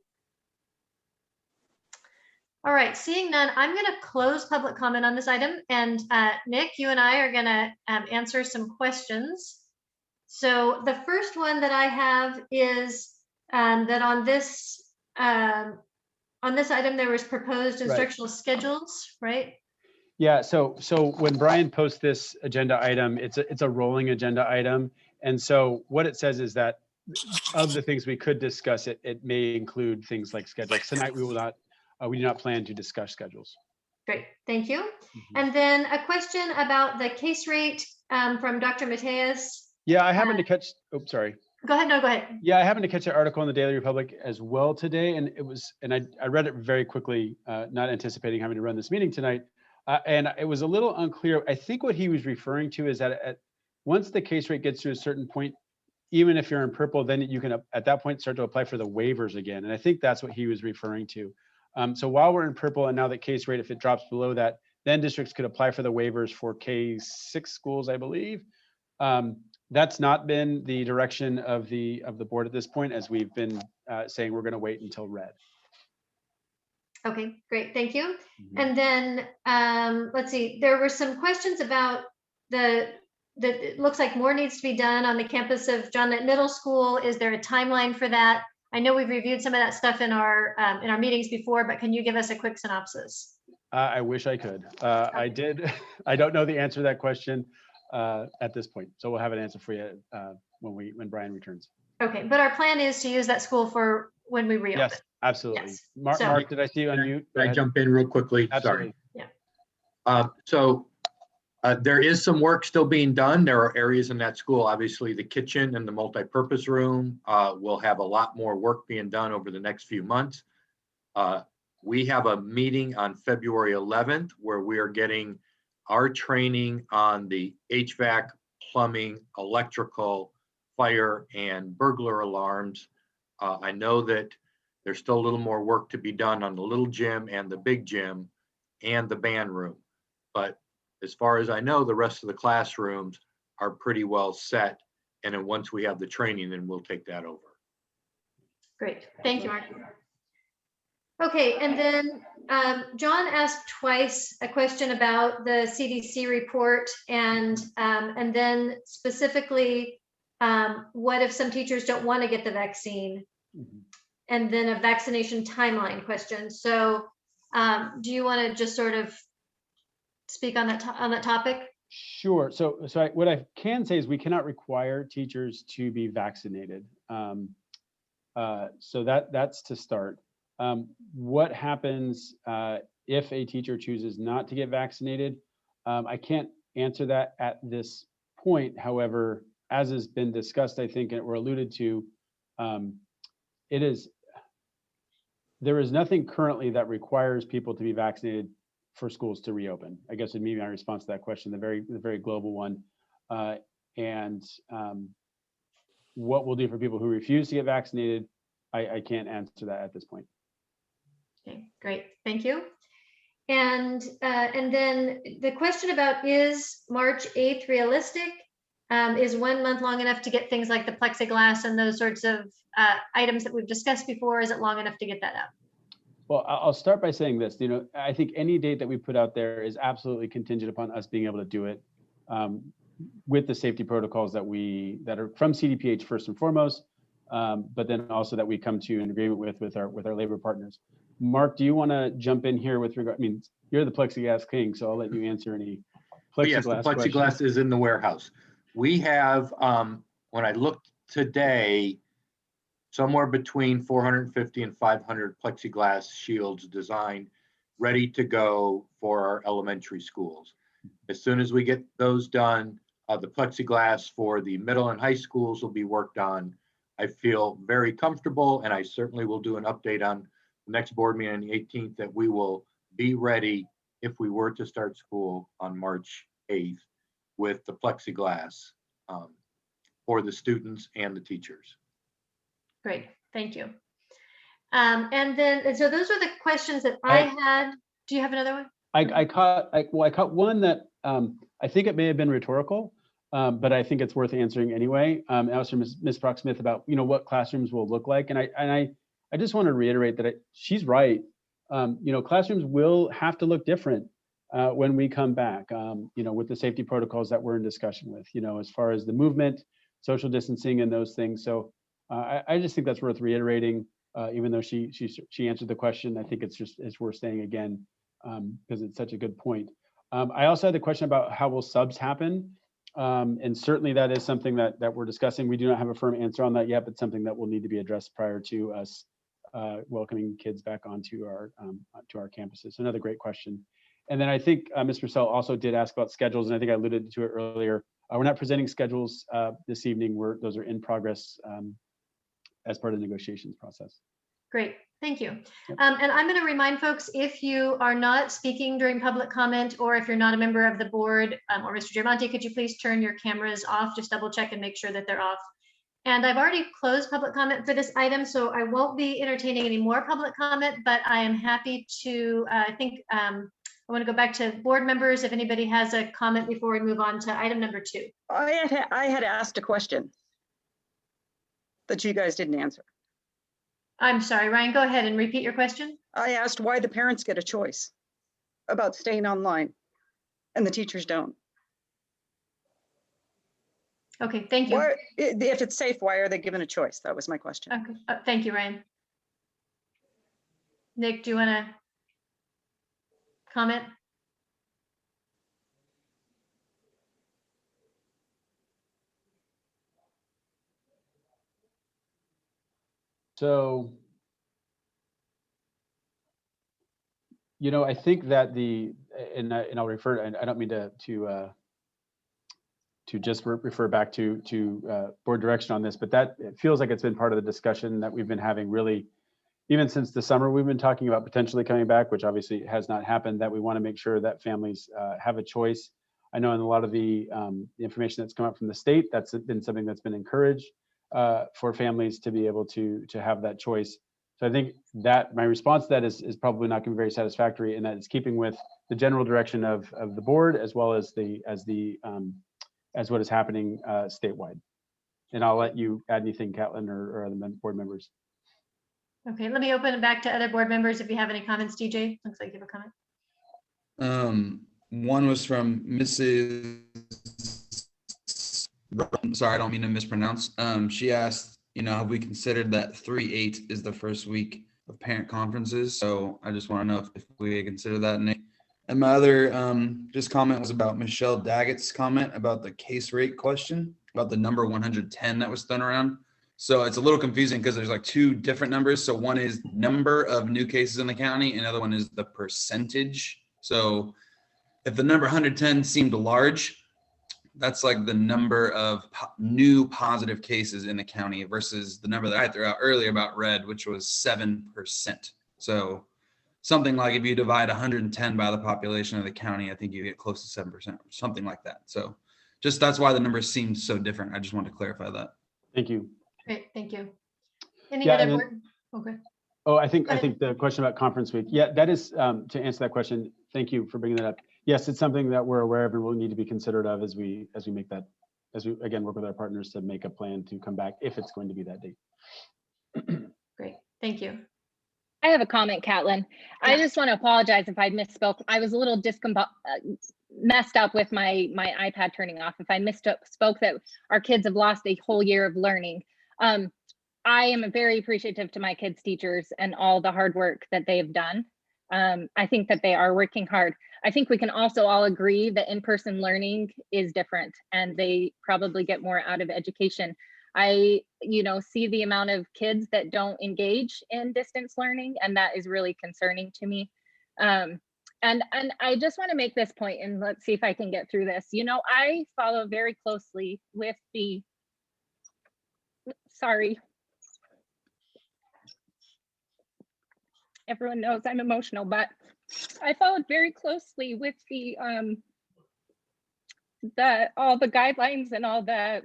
All right, seeing none, I'm going to close public comment on this item. And Nick, you and I are going to answer some questions. So the first one that I have is that on this item, there was proposed instructional schedules, right? Yeah, so when Brian posts this agenda item, it's a rolling agenda item. And so what it says is that of the things we could discuss, it may include things like schedules. Tonight, we do not plan to discuss schedules. Great, thank you. And then a question about the case rate from Dr. Mateus. Yeah, I happened to catch, oops, sorry. Go ahead, no, go ahead. Yeah, I happened to catch an article in the Daily Republic as well today, and I read it very quickly, not anticipating having to run this meeting tonight. And it was a little unclear. I think what he was referring to is that once the case rate gets to a certain point, even if you're in purple, then you can at that point start to apply for the waivers again. And I think that's what he was referring to. So while we're in purple and now the case rate, if it drops below that, then districts could apply for the waivers for K-6 schools, I believe. That's not been the direction of the board at this point, as we've been saying we're going to wait until red. Okay, great, thank you. And then let's see, there were some questions about it looks like more needs to be done on the campus of John Lett Middle School. Is there a timeline for that? I know we've reviewed some of that stuff in our meetings before, but can you give us a quick synopsis? I wish I could. I did. I don't know the answer to that question at this point, so we'll have an answer for you when Brian returns. Okay, but our plan is to use that school for when we reopen. Yes, absolutely. Yes. Mark, did I see you on mute? Can I jump in real quickly? Absolutely. Sorry. Yeah. So there is some work still being done. There are areas in that school, obviously the kitchen and the multipurpose room will have a lot more work being done over the next few months. We have a meeting on February 11th where we are getting our training on the HVAC, plumbing, electrical, fire, and burglar alarms. I know that there's still a little more work to be done on the little gym and the big gym and the band room. But as far as I know, the rest of the classrooms are pretty well set. And then once we have the training, then we'll take that over. Great, thank you, Mark. Okay, and then John asked twice a question about the CDC report and then specifically, what if some teachers don't want to get the vaccine? And then a vaccination timeline question. So do you want to just sort of speak on that topic? Sure. So what I can say is we cannot require teachers to be vaccinated. So that's to start. What happens if a teacher chooses not to get vaccinated? I can't answer that at this point. However, as has been discussed, I think, or alluded to, there is nothing currently that requires people to be vaccinated for schools to reopen. I guess would be my response to that question, the very global one. And what we'll do for people who refuse to get vaccinated, I can't answer that at this point. Okay, great, thank you. And then the question about, is March 8th realistic? Is 1 month long enough to get things like the plexiglass and those sorts of items that we've discussed before? Is it long enough to get that out? Well, I'll start by saying this. I think any date that we put out there is absolutely contingent upon us being able to do it with the safety protocols that are from CDPH first and foremost, but then also that we come to an agreement with our labor partners. Mark, do you want to jump in here with regard? I mean, you're the plexiglass king, so I'll let you answer any plexiglass Yes, the plexiglass questions. is in the warehouse. We have, when I looked today, somewhere between 450 and 500 plexiglass shields designed, ready to go for our elementary schools. As soon as we get those done, the plexiglass for the middle and high schools will be worked on. I feel very comfortable, and I certainly will do an update on the next board meeting on the 18th, that we will be ready if we were to start school on March 8th with the plexiglass for the students and the teachers. Great, thank you. And so those are the questions that I had. Do you have another one? I caught one that I think it may have been rhetorical, but I think it's worth answering anyway. That was from Ms. Brock-Smith about what classrooms will look like, and I just want to reiterate that she's right. Classrooms will have to look different when we come back. With the safety protocols that we're in discussion with. As far as the movement, social distancing and those things. So I just think that's worth reiterating, even though she answered the question. I think it's worth saying again, because it's such a good point. I also had the question about how will subs happen. And certainly that is something that we're discussing. We do not have a firm answer on that yet, but something that will need to be addressed prior to us welcoming kids back onto our campuses. Another great question. And then I think Ms. Purcell also did ask about schedules, and I think I alluded to it earlier. We're not presenting schedules this evening. Those are in progress as part of the negotiations process. Great, thank you. And I'm going to remind folks, if you are not speaking during public comment, or if you're not a member of the board, or Mr. Giamonte, could you please turn your cameras off? Just double check and make sure that they're off. And I've already closed public comment for this item, so I won't be entertaining any more public comment, but I am happy to, I want to go back to board members if anybody has a comment before we move on to item number 2. I had asked a question that you guys didn't answer. I'm sorry, Ryan, go ahead and repeat your question. I asked why the parents get a choice about staying online and the teachers don't. Okay, thank you. Why, if it's safe, why are they given a choice? That was my question. Okay, thank you, Ryan. Nick, do you want to comment? So, I think that and I'll refer, and I don't mean to just refer back to board direction on this, but that it feels like it's been part of the discussion that we've been having really, even since the summer. We've been talking about potentially coming back, which obviously has not happened, that we want to make sure that families have a choice. I know in a lot of the information that's come out from the state, that's been something that's been encouraged for families to be able to have that choice. So I think that my response to that is probably not going to be very satisfactory, in that it's keeping with the general direction of the board, as well as what is happening statewide. And I'll let you add anything, Catlin, or other board members. Okay, let me open it back to other board members if you have any comments. DJ, looks like you have a comment. One was from Mrs. Sorry, I don't mean to mispronounce. She asked, have we considered that 3/8 is the first week of parent conferences? So I just want to know if we consider that. And my other just comment was about Michelle Daggett's comment about the case rate question, about the number 110 that was thrown around. So it's a little confusing because there's like 2 different numbers. So one is number of new cases in the county, and the other one is the percentage. So if the number 110 seemed large, that's like the number of new positive cases in the county versus the number that I threw out earlier about red, which was 7%. So something like if you divide 110 by the population of the county, I think you get close to 7%, something like that. So just that's why the numbers seem so different. I just wanted to clarify that. Thank you. Great, thank you. Any other board? Okay. Oh, I think the question about conference week. Yeah, that is to answer that question. Thank you for bringing that up. Yes, it's something that we're aware of and will need to be considered of as we make that, as we again work with our partners to make a plan to come back if it's going to be that date. Great, thank you. I have a comment, Catlin. I just want to apologize if I misspoke. I was a little messed up with my iPad turning off. If I misspoke that our kids have lost a whole year of learning. I am very appreciative to my kids' teachers and all the hard work that they've done. I think that they are working hard. I think we can also all agree that in-person learning is different and they probably get more out of education. I, see the amount of kids that don't engage in distance learning, and that is really concerning to me. And I just want to make this point, and let's see if I can get through this. I follow very closely with everyone knows I'm emotional, but I followed very closely with all the guidelines and all the,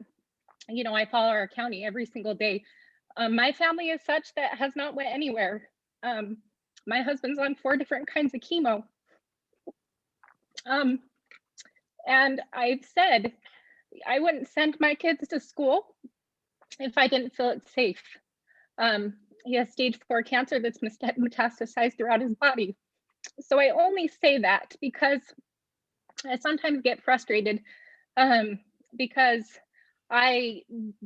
I follow our county every single day. My family is such that has not went anywhere. My husband's on 4 different kinds of chemo. And I've said I wouldn't send my kids to school if I didn't feel it's safe. He has stage 4 cancer that's metastasized throughout his body. So I only say that because I sometimes get frustrated because I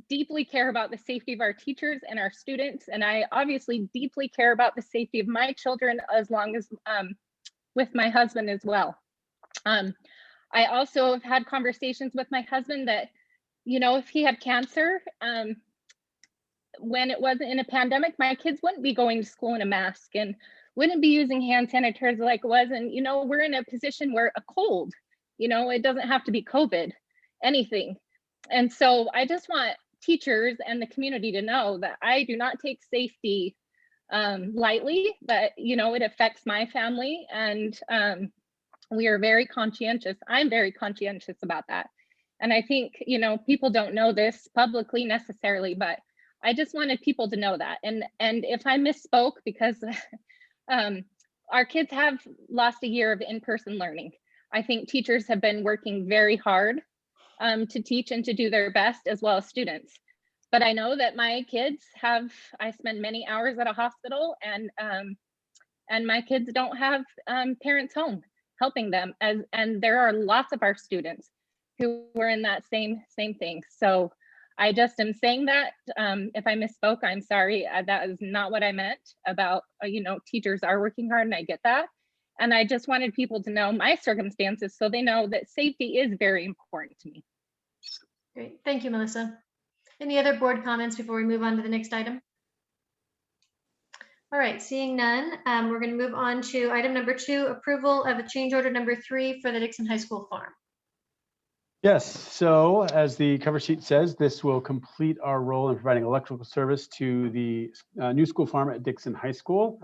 deeply care about the safety of our teachers and our students, and I obviously deeply care about the safety of my children, as long as with my husband as well. I also have had conversations with my husband that, you know, if he had cancer, when it wasn't in a pandemic, my kids wouldn't be going to school in a mask and wouldn't be using hand sanitizer like it was. And, you know, we're in a position where a cold, you know, it doesn't have to be COVID, anything. And so I just want teachers and the community to know that I do not take safety lightly, but, you know, it affects my family, and we are very conscientious. I'm very conscientious about that. And I think, you know, people don't know this publicly necessarily, but I just wanted people to know that. And if I misspoke, because our kids have lost a year of in-person learning. I think teachers have been working very hard to teach and to do their best, as well as students. But I know that my kids have, I spend many hours at a hospital, and my kids don't have parents home helping them, and there are lots of our students who were in that same thing. So I just am saying that if I misspoke, I'm sorry. That is not what I meant about, you know, teachers are working hard, and I get that. And I just wanted people to know my circumstances, so they know that safety is very important to me. Great, thank you, Melissa. Any other board comments before we move on to the next item? All right, seeing none, we're going to move on to item number 2, approval of a change order number 3 for the Dixon High School farm. Yes, so as the cover sheet says, this will complete our role in providing electrical service to the new school farm at Dixon High School.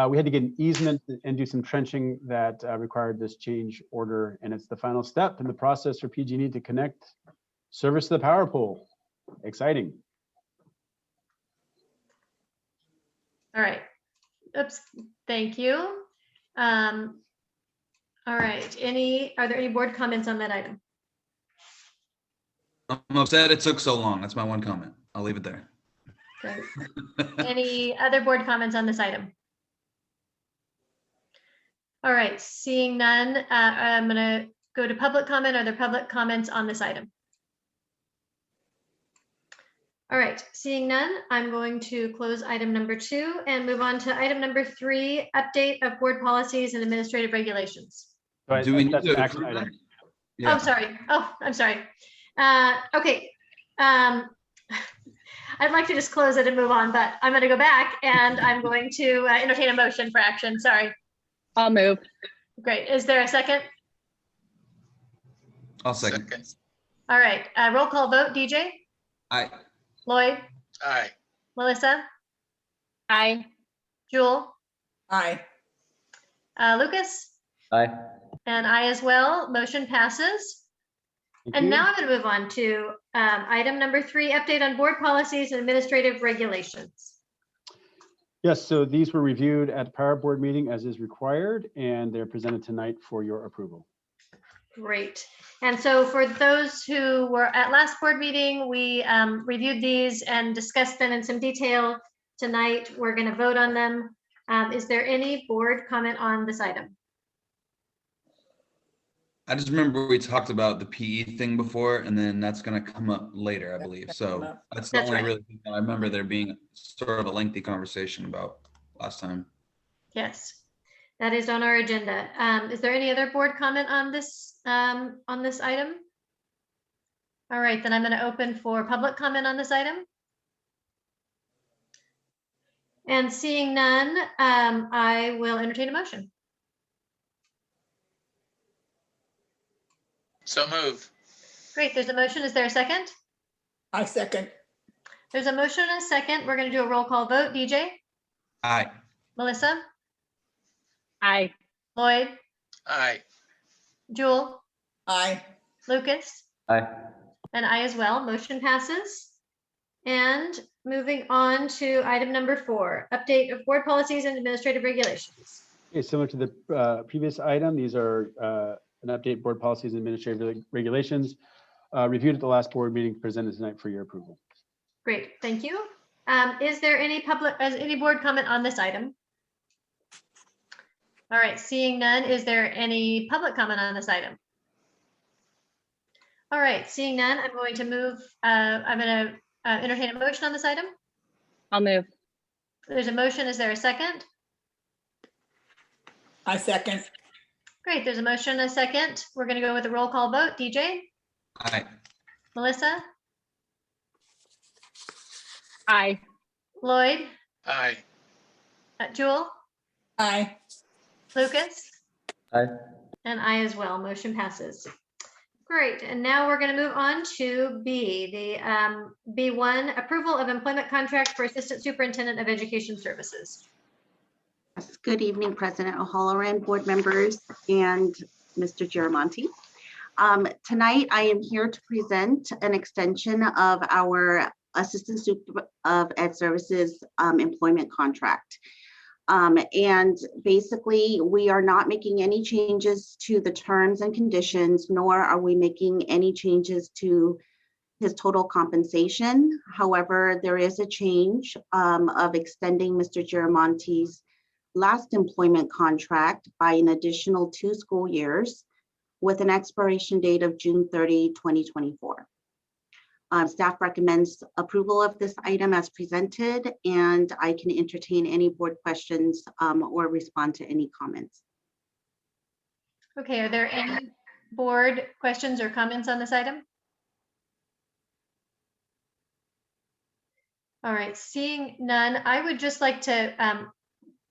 We had to get an easement and do some trenching that required this change order, and it's the final step in the process for PG&E to connect service to the power pole. Exciting. All right. Oops. Thank you. All right. Are there any board comments on that item? I'm upset it took so long. That's my one comment. I'll leave it there. Great. Any other board comments on this item? All right. Seeing none, I'm going to go to public comment. Are there public comments on this item? All right, seeing none, I'm going to close item number 2 and move on to item number 3, update of board policies and administrative regulations. Do we need to approve that? Yeah. Oh, sorry. Oh, I'm sorry. Okay. I'd like to just close it and move on, but I'm going to go back and I'm going to entertain a motion for action. Sorry. I'll move. Great. Is there a second? I'll second. All right. Roll call vote. DJ? Aye. Lloyd? Aye. Melissa? Aye. Jewel? Aye. Lucas? Aye. And I as well. Motion passes. And now I'm going to move on to item number 3, update on board policies and administrative regulations. Yes, so these were reviewed at the power board meeting as is required, and they're presented tonight for your approval. Great. And so for those who were at last board meeting, we reviewed these and discussed them in some detail. Tonight, we're going to vote on them. Is there any board comment on this item? I just remember we talked about the PE thing before, and then that's going to come up later, I believe. So that's the only really thing that I remember there being sort of a lengthy conversation about last time. Yes, that is on our agenda. Is there any other board comment on this item? All right, then I'm going to open for public comment on this item. And seeing none, I will entertain a motion. So move. Great, there's a motion. Is there a second? I second. There's a motion and a second. We're going to do a roll call vote. DJ? Aye. Melissa? Aye. Lloyd? Aye. Jewel? Aye. Lucas? Aye. And I as well. Motion passes. And moving on to item number 4, update of board policies and administrative regulations. Okay, similar to the previous item, these are an update board policies and administrative regulations reviewed at the last board meeting, presented tonight for your approval. Great, thank you. Is there any board comment on this item? All right, seeing none, is there any public comment on this item? All right, seeing none, I'm going to move, I'm going to entertain a motion on this item. I'll move. There's a motion. Is there a second? I second. Great, there's a motion and a second. We're going to go with a roll call vote. DJ? Aye. Melissa? Aye. Lloyd? Aye. Jewel? Aye. Lucas? Aye. And I as well. Motion passes. Great, and now we're going to move on to B, the B1, approval of employment contract for Assistant Superintendent of Education Services. Yes, good evening, President O'Halloran, board members, and Mr. Giramonte. Tonight, I am here to present an extension of our Assistant Super of Ed Services employment contract. And basically, we are not making any changes to the terms and conditions, nor are we making any changes to his total compensation. However, there is a change of extending Mr. Giramonte's last employment contract by an additional 2 school years with an expiration date of June 30, 2024. Staff recommends approval of this item as presented, and I can entertain any board questions or respond to any comments. Okay, are there any board questions or comments on this item? All right, seeing none, I would just like to,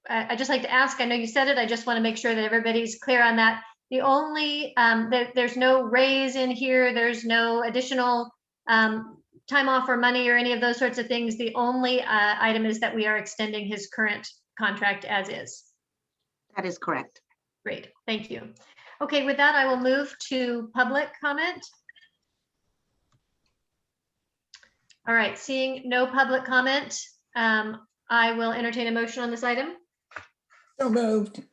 I'd just like to ask, I know you said it, I just want to make sure that everybody's clear on that. The only, there's no raise in here, there's no additional time off or money or any of those sorts of things. The only item is that we are extending his current contract as is. That is correct. Great, thank you. Okay, with that, I will move to public comment. All right, seeing no public comment, I will entertain a motion on this item. So moved.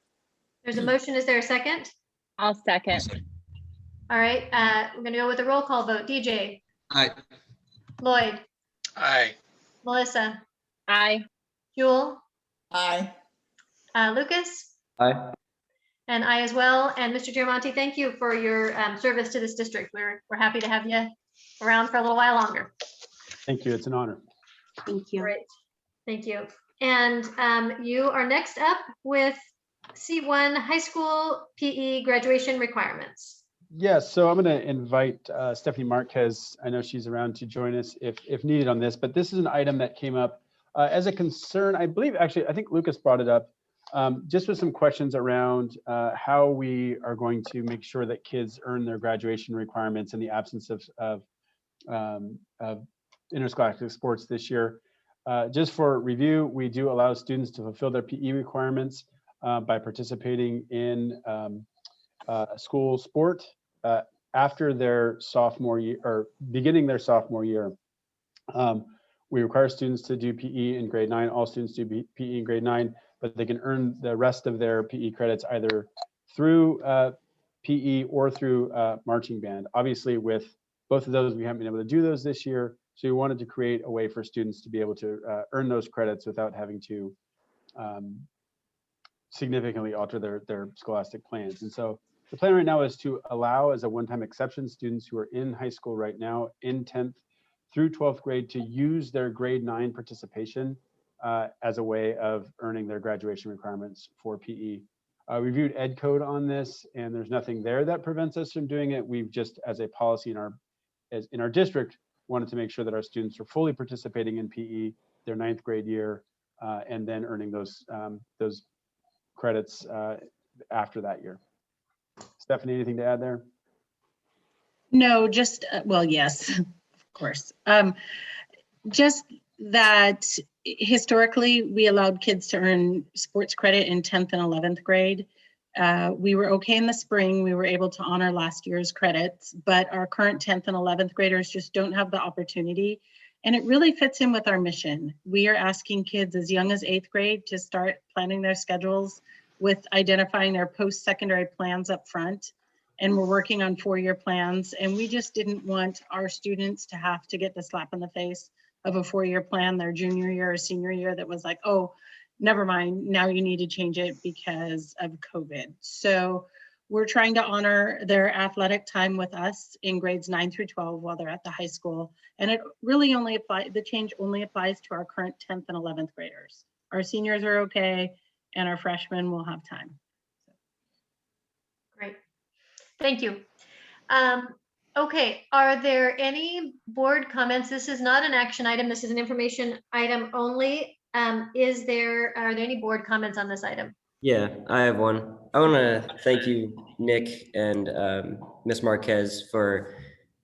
There's a motion. Is there a second? I'll second. All right, we're going to go with a roll call vote. DJ? Aye. Lloyd? Aye. Melissa? Aye. Jewel? Aye. Lucas? Aye. And I as well. And Mr. Giramonte, thank you for your service to this district. We're happy to have you around for a little while longer. Thank you. It's an honor. Thank you. Great. Thank you. And you are next up with C1 high school PE graduation requirements. Yes, so I'm going to invite Stephanie Marquez. I know she's around to join us if needed on this, but this is an item that came up as a concern. I believe, actually, I think Lucas brought it up, just with some questions around how we are going to make sure that kids earn their graduation requirements in the absence of interscholastic sports this year. Just for review, we do allow students to fulfill their PE requirements by participating in school sport after their sophomore year or beginning their sophomore year. We require students to do PE in grade 9. All students do PE in grade 9, but they can earn the rest of their PE credits either through PE or through marching band. Obviously, with both of those, we haven't been able to do those this year. So we wanted to create a way for students to be able to earn those credits without having to significantly alter their scholastic plans. And so the plan right now is to allow as a one-time exception students who are in high school right now in 10th through 12th grade to use their grade 9 participation as a way of earning their graduation requirements for PE. We reviewed Ed Code on this, and there's nothing there that prevents us from doing it. We've just, as a policy in our district, wanted to make sure that our students are fully participating in PE their 9th grade year and then earning those credits after that year. Stephanie, anything to add there? No, just, well, yes, of course. Just that historically, we allowed kids to earn sports credit in 10th and 11th grade. We were okay in the spring. We were able to honor last year's credits, but our current 10th and 11th graders just don't have the opportunity. And it really fits in with our mission. We are asking kids as young as 8th grade to start planning their schedules with identifying their post-secondary plans up front. And we're working on 4-year plans. And we just didn't want our students to have to get the slap in the face of a 4-year plan their junior year or senior year that was like, oh, never mind, now you need to change it because of COVID. So we're trying to honor their athletic time with us in grades 9 through 12 while they're at the high school. And it really only the change only applies to our current 10th and 11th graders. Our seniors are okay, and our freshmen will have time. Great. Thank you. Okay, are there any board comments? This is not an action item. This is an information item only. Are there any board comments on this item? Yeah, I have one. I want to thank you, Nick and Ms. Marquez, for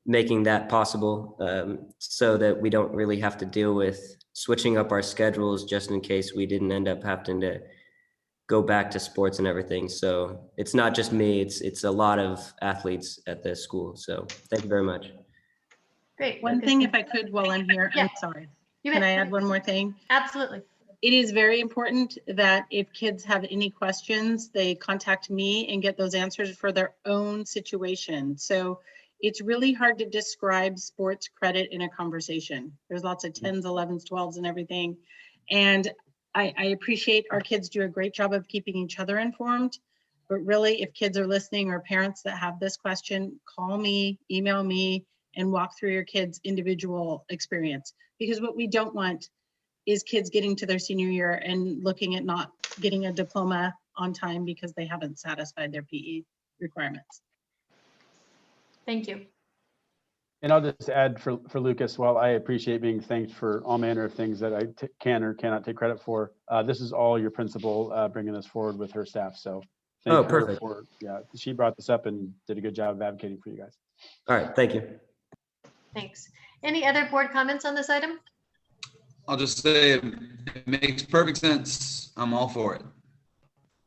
making that possible, so that we don't really have to deal with switching up our schedules just in case we didn't end up having to go back to sports and everything. So it's not just me, it's a lot of athletes at the school. So thank you very much. Great. One thing, if I could, while I'm here, I'm sorry. Can I add one more thing? Absolutely. It is very important that if kids have any questions, they contact me and get those answers for their own situation. So it's really hard to describe sports credit in a conversation. There's lots of 10s, 11s, 12s and everything. And I appreciate our kids do a great job of keeping each other informed, but really if kids are listening or parents that have this question, call me, email me, and walk through your kids' individual experience. Because what we don't want is kids getting to their senior year and looking at not getting a diploma on time because they haven't satisfied their PE requirements. Thank you. And I'll just add for Lucas, while I appreciate being thanked for all manner of things that I can or cannot take credit for, this is all your principal bringing this forward with her staff. So thank her perfect. for, she brought this up and did a good job of advocating for you guys. All right, thank you. Thanks. Any other board comments on this item? I'll just say it makes perfect sense. I'm all for it.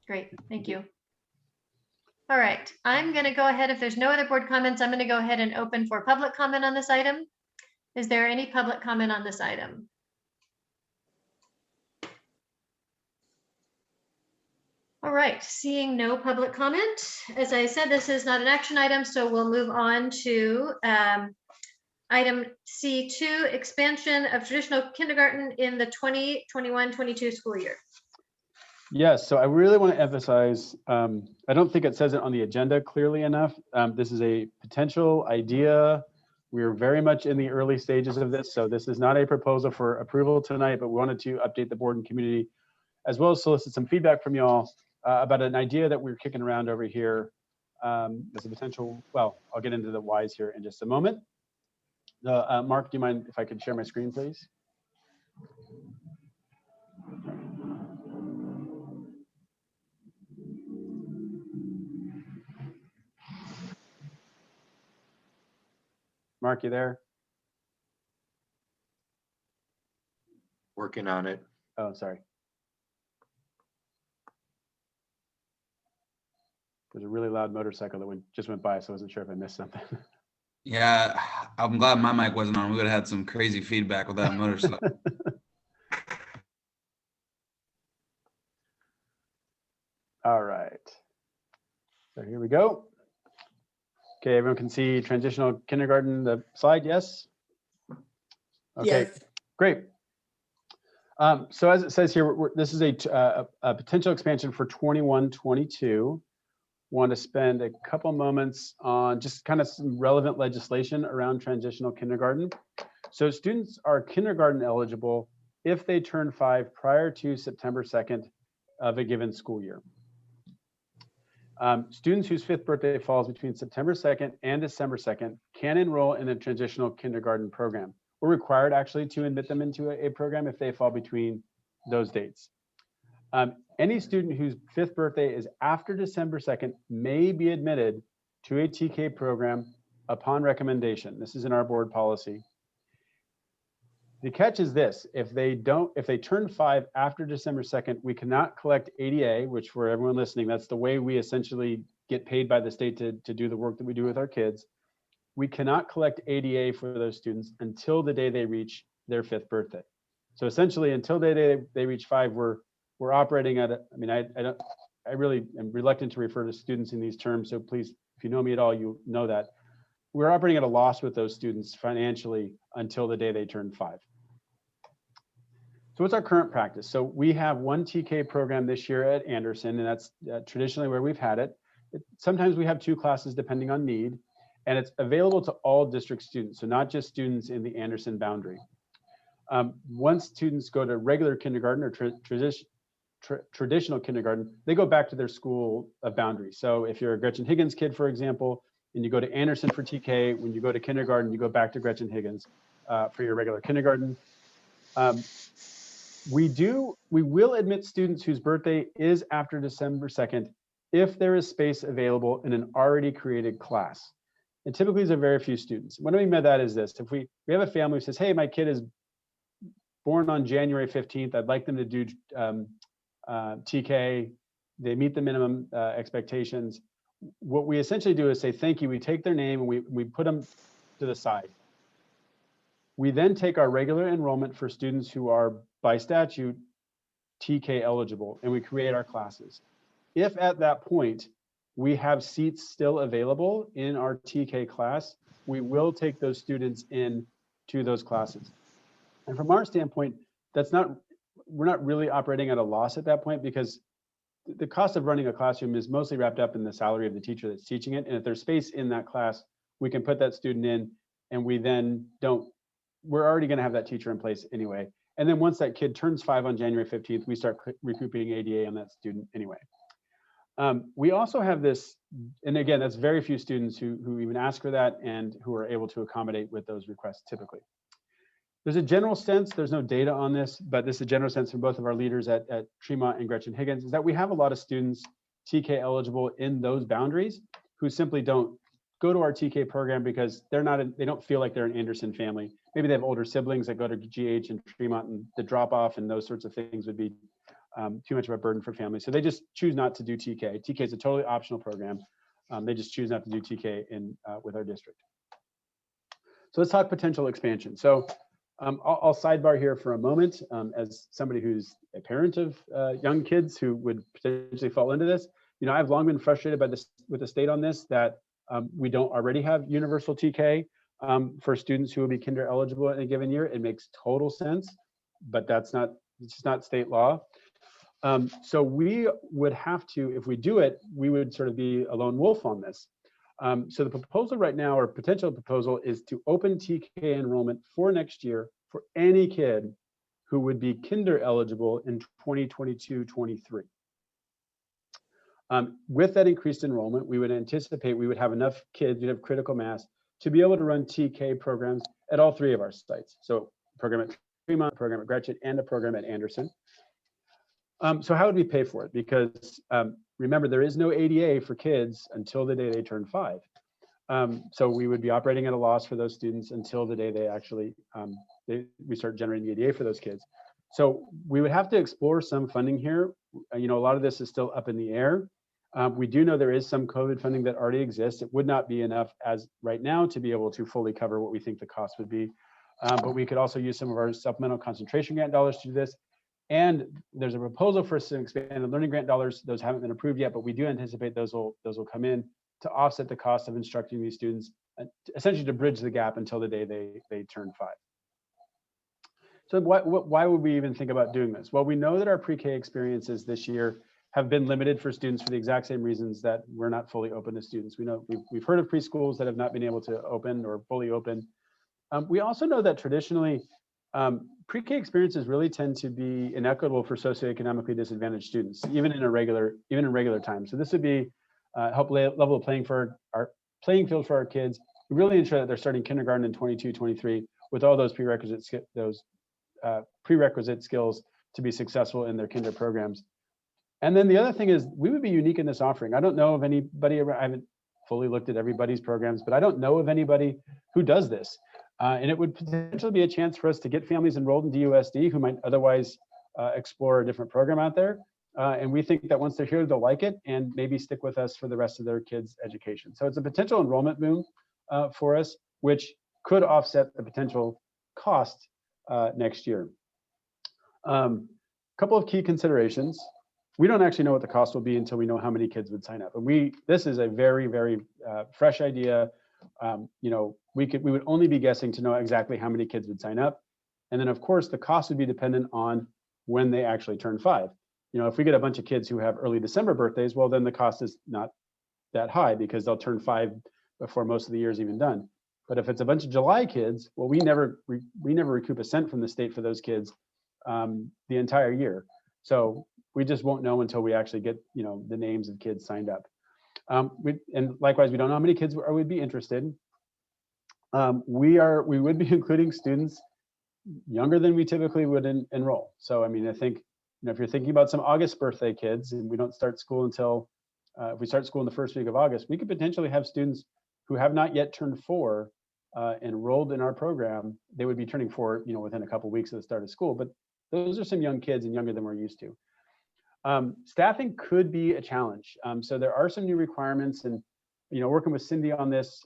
Great, thank you. All right, I'm going to go ahead. If there's no other board comments, I'm going to go ahead and open for public comment on this item. Is there any public comment on this item? All right, seeing no public comment. As I said, this is not an action item, so we'll move on to item C2, expansion of traditional kindergarten in the 2021-22 school year. Yes, so I really want to emphasize, I don't think it says it on the agenda clearly enough. This is a potential idea. We're very much in the early stages of this, so this is not a proposal for approval tonight, but we wanted to update the board and community, as well as solicit some feedback from y'all about an idea that we're kicking around over here as a potential, well, I'll get into the whys here in just a moment. Mark, do you mind if I could share my screen, please? Mark, you there? Working on it. Oh, sorry. There's a really loud motorcycle that just went by, so I wasn't sure if I missed something. Yeah, I'm glad my mic wasn't on. We would have had some crazy feedback with that motorcycle. All right. So here we go. Okay, everyone can see transitional kindergarten, the slide, yes? Okay, yes. Great. So as it says here, this is a potential expansion for 21-22. Want to spend a couple moments on just kind of some relevant legislation around transitional kindergarten. So students are kindergarten eligible if they turn 5 prior to September 2nd of a given school year. Students whose 5th birthday falls between September 2nd and December 2nd can enroll in a transitional kindergarten program. We're required actually to admit them into a program if they fall between those dates. Any student whose 5th birthday is after December 2nd may be admitted to a TK program upon recommendation. This is in our board policy. The catch is this: if they turn 5 after December 2nd, we cannot collect ADA, which for everyone listening, that's the way we essentially get paid by the state to do the work that we do with our kids. We cannot collect ADA for those students until the day they reach their 5th birthday. So essentially, until they reach 5, we're operating at I really am reluctant to refer to students in these terms. So please, if you know me at all, you know that we're operating at a loss with those students financially until the day they turn 5. So what's our current practice? So we have one TK program this year at Anderson, and that's traditionally where we've had it. Sometimes we have 2 classes depending on need, and it's available to all district students, so not just students in the Anderson boundary. Once students go to regular kindergarten or traditional kindergarten, they go back to their school boundary. So if you're a Gretchen Higgins kid, for example, and you go to Anderson for TK, when you go to kindergarten, you go back to Gretchen Higgins for your regular kindergarten. We will admit students whose birthday is after December 2nd if there is space available in an already created class. And typically there are very few students. What I mean by that is this: if we have a family who says, hey, my kid is born on January 15th, I'd like them to do TK, they meet the minimum expectations. What we essentially do is say, thank you, we take their name and we put them to the side. We then take our regular enrollment for students who are by statute TK eligible, and we create our classes. If at that point we have seats still available in our TK class, we will take those students in to those classes. And from our standpoint, we're not really operating at a loss at that point, because the cost of running a classroom is mostly wrapped up in the salary of the teacher that's teaching it. And if there's space in that class, we can put that student in, and we're already going to have that teacher in place anyway. And then once that kid turns 5 on January 15th, we start recouping ADA on that student anyway. We also have this, and again, that's very few students who even ask for that and who are able to accommodate with those requests typically. There's a general sense, there's no data on this, but this is a general sense from both of our leaders at Tremont and Gretchen Higgins, is that we have a lot of students TK eligible in those boundaries who simply don't go to our TK program because they don't feel like they're an Anderson family. Maybe they have older siblings that go to GH and Tremont, and the drop off and those sorts of things would be too much of a burden for families. So they just choose not to do TK. TK is a totally optional program. They just choose not to do TK with our district. So let's talk potential expansion. So I'll sidebar here for a moment as somebody who's a parent of young kids who would potentially fall into this. I've long been frustrated with the state on this, that we don't already have universal TK for students who will be kinder eligible in a given year. It makes total sense, but it's just not state law. So we would have to, if we do it, we would sort of be a lone wolf on this. So the proposal right now, or potential proposal, is to open TK enrollment for next year for any kid who would be kinder eligible in 2022-23. With that increased enrollment, we would anticipate we would have enough kids, we'd have critical mass to be able to run TK programs at all 3 of our sites. So a program at Tremont, a program at Gretchen, and a program at Anderson. So how would we pay for it? Because remember, there is no ADA for kids until the day they turn 5. So we would be operating at a loss for those students until the day they actually, we start generating ADA for those kids. So we would have to explore some funding here. A lot of this is still up in the air. We do know there is some COVID funding that already exists. It would not be enough as right now to be able to fully cover what we think the cost would be. But we could also use some of our supplemental concentration grant dollars to do this. And there's a proposal for some expanded learning grant dollars. Those haven't been approved yet, but we do anticipate those will come in to offset the cost of instructing these students, essentially to bridge the gap until the day they turn 5. So why would we even think about doing this? Well, we know that our pre-K experiences this year have been limited for students for the exact same reasons that we're not fully open to students. We know we've heard of preschools that have not been able to open or fully open. We also know that traditionally, pre-K experiences really tend to be inequitable for socioeconomically disadvantaged students, even in regular time. So this would be help level the playing field for our kids. We really ensure that they're starting kindergarten in 22-23 with all those prerequisite skills to be successful in their kinder programs. And then the other thing is, we would be unique in this offering. I don't know of anybody, I haven't fully looked at everybody's programs, but I don't know of anybody who does this. And it would potentially be a chance for us to get families enrolled in DUSD who might otherwise explore a different program out there. And we think that once they're here, they'll like it and maybe stick with us for the rest of their kids' education. So it's a potential enrollment boom for us, which could offset the potential cost next year. Couple of key considerations. We don't actually know what the cost will be until we know how many kids would sign up. And this is a very, very fresh idea. We would only be guessing to know exactly how many kids would sign up. And then of course, the cost would be dependent on when they actually turn 5. If we get a bunch of kids who have early December birthdays, well, then the cost is not that high because they'll turn 5 before most of the year is even done. But if it's a bunch of July kids, well, we never recoup a cent from the state for those kids the entire year. So we just won't know until we actually get, you know, the names of kids signed up. And likewise, we don't know how many kids would be interested. We would be including students younger than we typically would enroll. So, I mean, I think, you know, if you're thinking about some August birthday kids and we don't start school until, if we start school in the first week of August, we could potentially have students who have not yet turned 4 enrolled in our program. They would be turning 4, you know, within a couple of weeks of the start of school, but those are some young kids and younger than we're used to. Staffing could be a challenge. So there are some new requirements, and, you know, working with Cindy on this,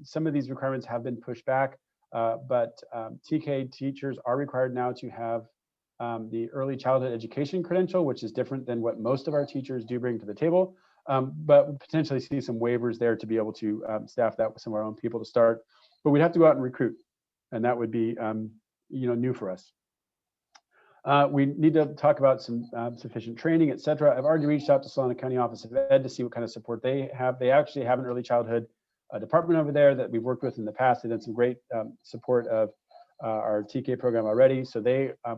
some of these requirements have been pushed back, but TK teachers are required now to have the early childhood education credential, which is different than what most of our teachers do bring to the table. But we potentially see some waivers there to be able to staff that with some of our own people to start. But we'd have to go out and recruit, and that would be, you know, new for us. We need to talk about some sufficient training, et cetera. I've already reached out to Solana County Office of Ed to see what kind of support they have. They actually have an early childhood department over there that we've worked with in the past. They've done some great support of our TK program already. So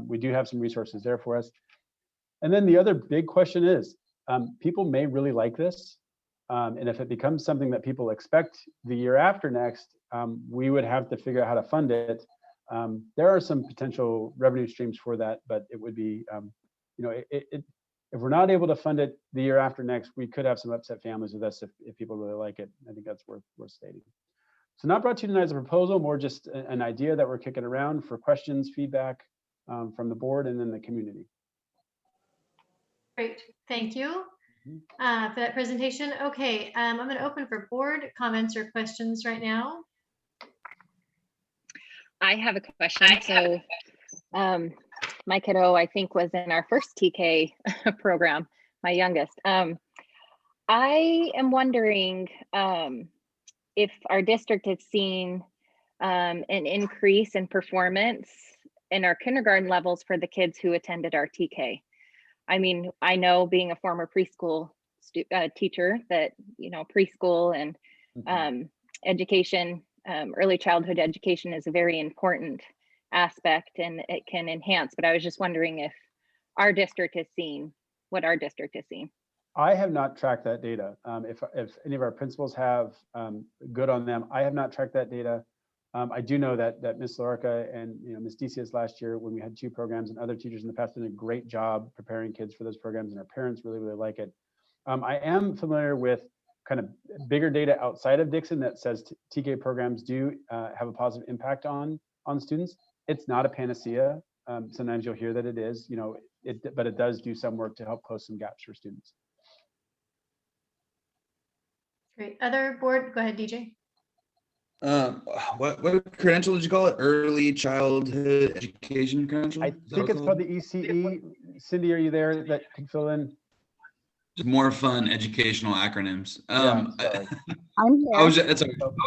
we do have some resources there for us. And then the other big question is, people may really like this. And if it becomes something that people expect the year after next, we would have to figure out how to fund it. There are some potential revenue streams for that, but it would be, you know, if we're not able to fund it the year after next, we could have some upset families with us if people really like it. I think that's worth stating. So not brought to you tonight as a proposal, more just an idea that we're kicking around for questions, feedback from the board and then the community. Great, thank you for that presentation. Okay, I'm going to open for board comments or questions right now. I have a question. So my kiddo, I think, was in our first TK program, my youngest. I am wondering if our district has seen an increase in performance in our kindergarten levels for the kids who attended our TK. I mean, I know, being a former preschool teacher, that, you know, preschool and education, early childhood education is a very important aspect and it can enhance, but I was just wondering if our district has seen what our district has seen. I have not tracked that data. If any of our principals have, good on them. I have not tracked that data. I do know that Ms. Lorica and, you know, Ms. Decius last year, when we had 2 programs, and other teachers in the past did a great job preparing kids for those programs, and our parents really, really like it. I am familiar with kind of bigger data outside of Dixon that says TK programs do have a positive impact on students. It's not a panacea. Sometimes you'll hear that it is, you know, but it does do some work to help close some gaps for students. Great. Other board, go ahead, DJ. What credential did you call it? Early childhood education credential? I think it's called the ECE. Cindy, are you there that can fill in? Just more fun educational acronyms. I'm here. I was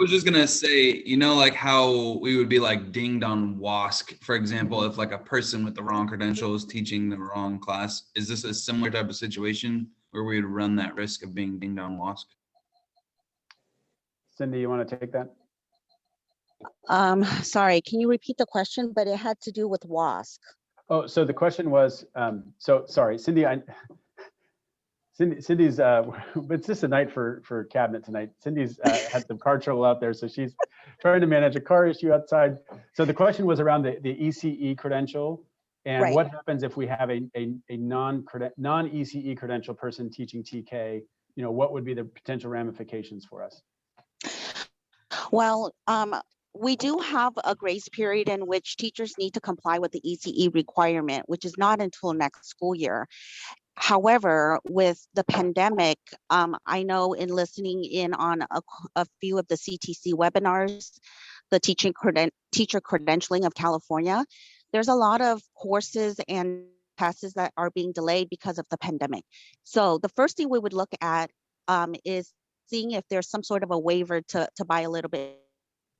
just gonna say, you know, like how we would be like dinged on WASC, for example, if like a person with the wrong credentials teaching the wrong class. Is this a similar type of situation where we would run that risk of being dinged on WASC? Cindy, you want to take that? Sorry, can you repeat the question? But it had to do with WASC. Oh, so the question was, so sorry, Cindy, Cindy's, it's just a night for cabinet tonight. Cindy's had some car trouble out there, so she's trying to manage a car issue outside. So the question was around the ECE credential and Right. what happens if we have a non-ECE credential person teaching TK, you know, what would be the potential ramifications for us? Well, we do have a grace period in which teachers need to comply with the ECE requirement, which is not until next school year. However, with the pandemic, I know in listening in on a few of the CTC webinars, the teacher credentialing of California, there's a lot of courses and classes that are being delayed because of the pandemic. So the first thing we would look at is seeing if there's some sort of a waiver to buy a little bit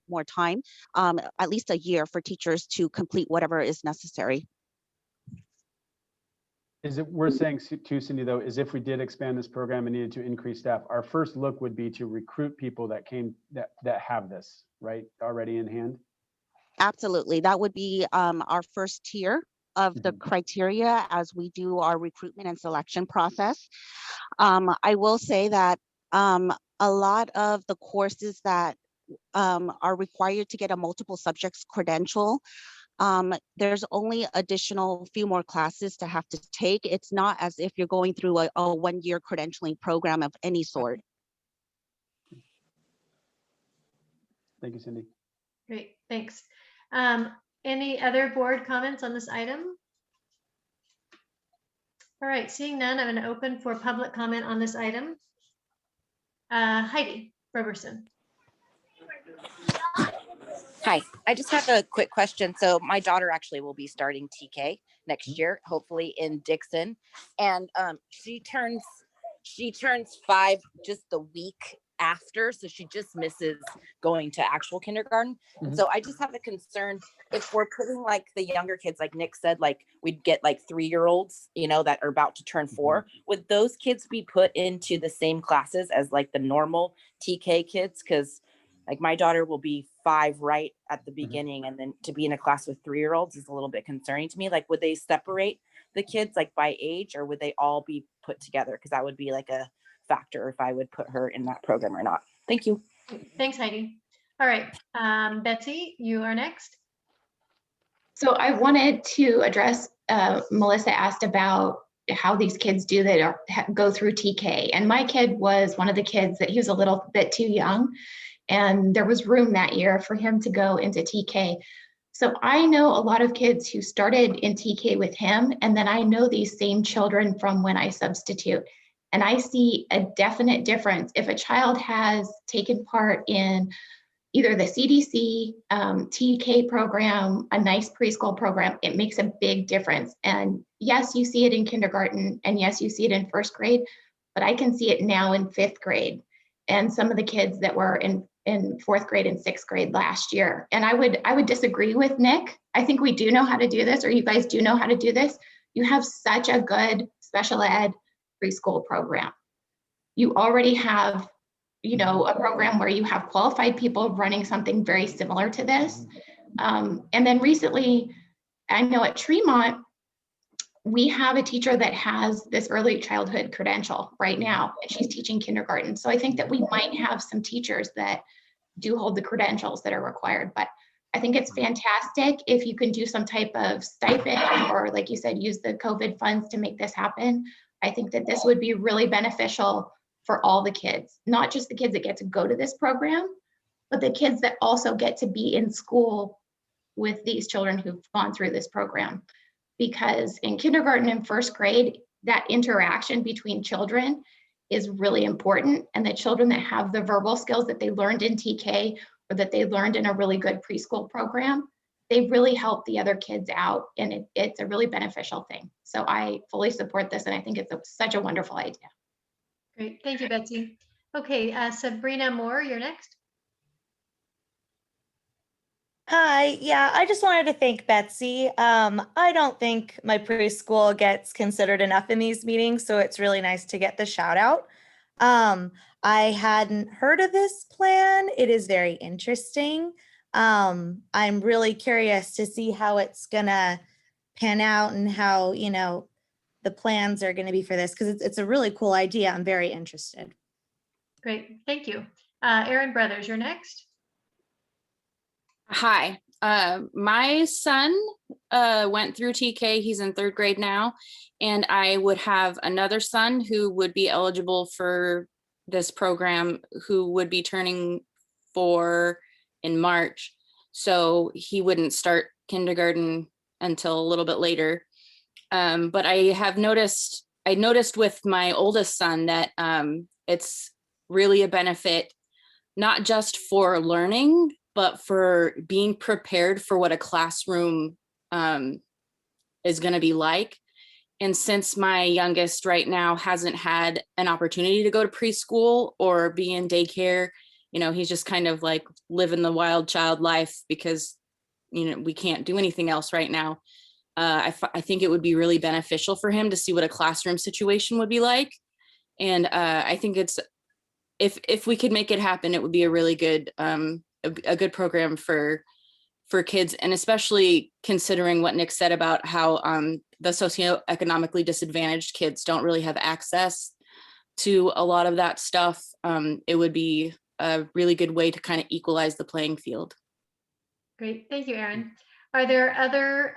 more time, at least a year, for teachers to complete whatever is necessary. Is it worth saying too, Cindy, though, is if we did expand this program and needed to increase staff, our first look would be to recruit people that have this, right, already in hand? Absolutely. That would be our first tier of the criteria as we do our recruitment and selection process. I will say that a lot of the courses that are required to get a multiple subjects credential, there's only additional few more classes to have to take. It's not as if you're going through a 1-year credentialing program of any sort. Thank you, Cindy. Great, thanks. Any other board comments on this item? All right, seeing none, I'm going to open for public comment on this item. Heidi Roberson. Hi, I just have a quick question. So my daughter actually will be starting TK next year, hopefully in Dixon. And she turns 5 just the week after. So she just misses going to actual kindergarten. And so I just have a concern if we're putting like the younger kids, like Nick said, like we'd get like 3-year-olds, you know, that are about to turn 4. Would those kids be put into the same classes as like the normal TK kids? Because like my daughter will be 5 right at the beginning, and then to be in a class with 3-year-olds is a little bit concerning to me. Like, would they separate the kids like by age, or would they all be put together? Because that would be like a factor if I would put her in that program or not. Thank you. Thanks, Heidi. All right, Betsy, you are next. So I wanted to address, Melissa asked about how these kids do that or go through TK. And my kid was one of the kids that he was a little bit too young. And there was room that year for him to go into TK. So I know a lot of kids who started in TK with him, and then I know these same children from when I substitute. And I see a definite difference. If a child has taken part in either the CDC TK program, a nice preschool program, it makes a big difference. And yes, you see it in kindergarten, and yes, you see it in 1st grade, but I can see it now in 5th grade. And some of the kids that were in 4th grade and 6th grade last year. And I would disagree with Nick. I think we do know how to do this, or you guys do know how to do this. You have such a good special ed preschool program. You already have, you know, a program where you have qualified people running something very similar to this. And then recently, I know at Tremont, we have a teacher that has this early childhood credential right now, and she's teaching kindergarten. So I think that we might have some teachers that do hold the credentials that are required, but I think it's fantastic if you can do some type of stipend, or like you said, use the COVID funds to make this happen. I think that this would be really beneficial for all the kids, not just the kids that get to go to this program, but the kids that also get to be in school with these children who've gone through this program. Because in kindergarten and 1st grade, that interaction between children is really important. And the children that have the verbal skills that they learned in TK, or that they learned in a really good preschool program, they really help the other kids out. And it's a really beneficial thing. So I fully support this, and I think it's such a wonderful idea. Great, thank you, Betsy. Okay, Sabrina Moore, you're next. Hi, yeah, I just wanted to thank Betsy. I don't think my preschool gets considered enough in these meetings, so it's really nice to get the shout out. I hadn't heard of this plan. It is very interesting. I'm really curious to see how it's gonna pan out and how, you know, the plans are gonna be for this, because it's a really cool idea. I'm very interested. Great, thank you. Erin Brothers, you're next. Hi, my son went through TK. He's in 3rd grade now, and I would have another son who would be eligible for this program, who would be turning 4 in March. So he wouldn't start kindergarten until a little bit later. But I noticed with my oldest son that it's really a benefit, not just for learning, but for being prepared for what a classroom is going to be like. And since my youngest right now hasn't had an opportunity to go to preschool or be in daycare, you know, he's just kind of like living the wild child life because, you know, we can't do anything else right now. I think it would be really beneficial for him to see what a classroom situation would be like. And I think if we could make it happen, it would be a really good, a good program for kids, and especially considering what Nick said about how the socioeconomically disadvantaged kids don't really have access to a lot of that stuff. It would be a really good way to kind of equalize the playing field. Great, thank you, Erin. Are there other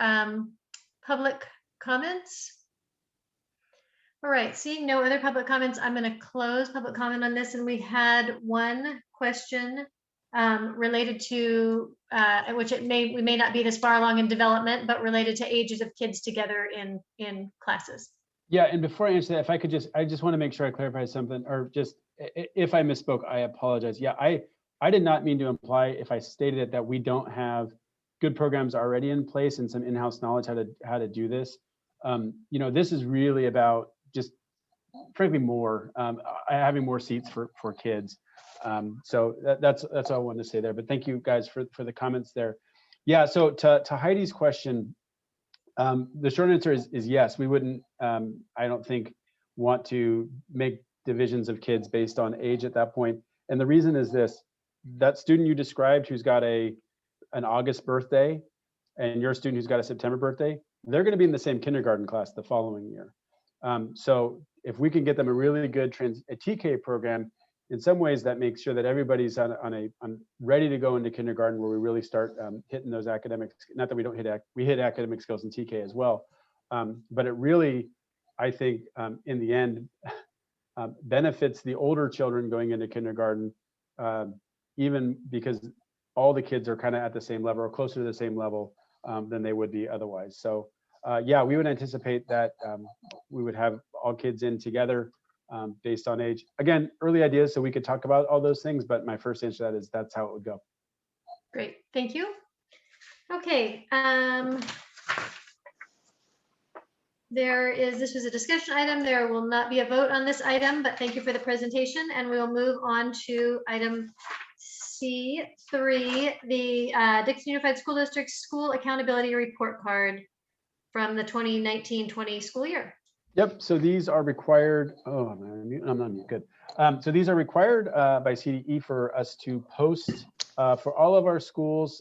public comments? All right, seeing no other public comments, I'm going to close public comment on this. And we had one question related to, which we may not be this far along in development, but related to ages of kids together in classes. Yeah, and before I answer that, if I could I just want to make sure I clarify something, or just if I misspoke, I apologize. Yeah, I did not mean to imply, if I stated it, that we don't have good programs already in place and some in-house knowledge how to do this. You know, this is really about just frankly more having more seats for kids. So that's all I wanted to say there. But thank you guys for the comments there. Yeah. So to Heidi's question, the short answer is yes. We wouldn't, I don't think, want to make divisions of kids based on age at that point. And the reason is this: that student you described who's got an August birthday, and your student who's got a September birthday, they're going to be in the same kindergarten class the following year. So if we can get them a really good a TK program, in some ways that makes sure that everybody's on ready to go into kindergarten, where we really start hitting those academics. Not that we don't we hit academic skills in TK as well, but it really, I think, in the end, benefits the older children going into kindergarten, even because all the kids are kind of at the same level or closer to the same level than they would be otherwise. So yeah, we would anticipate that we would have all kids in together based on age. Again, early ideas, so we could talk about all those things, but my first answer to that is that's how it would go. Great, thank you. Okay. This was a discussion item. There will not be a vote on this item, but thank you for the presentation. And we will move on to item C3, the Dixon Unified School District School Accountability Report Card from the 2019-20 school year. Yep, so these are required, I'm not mute, good. So these are required by CDE for us to post for all of our schools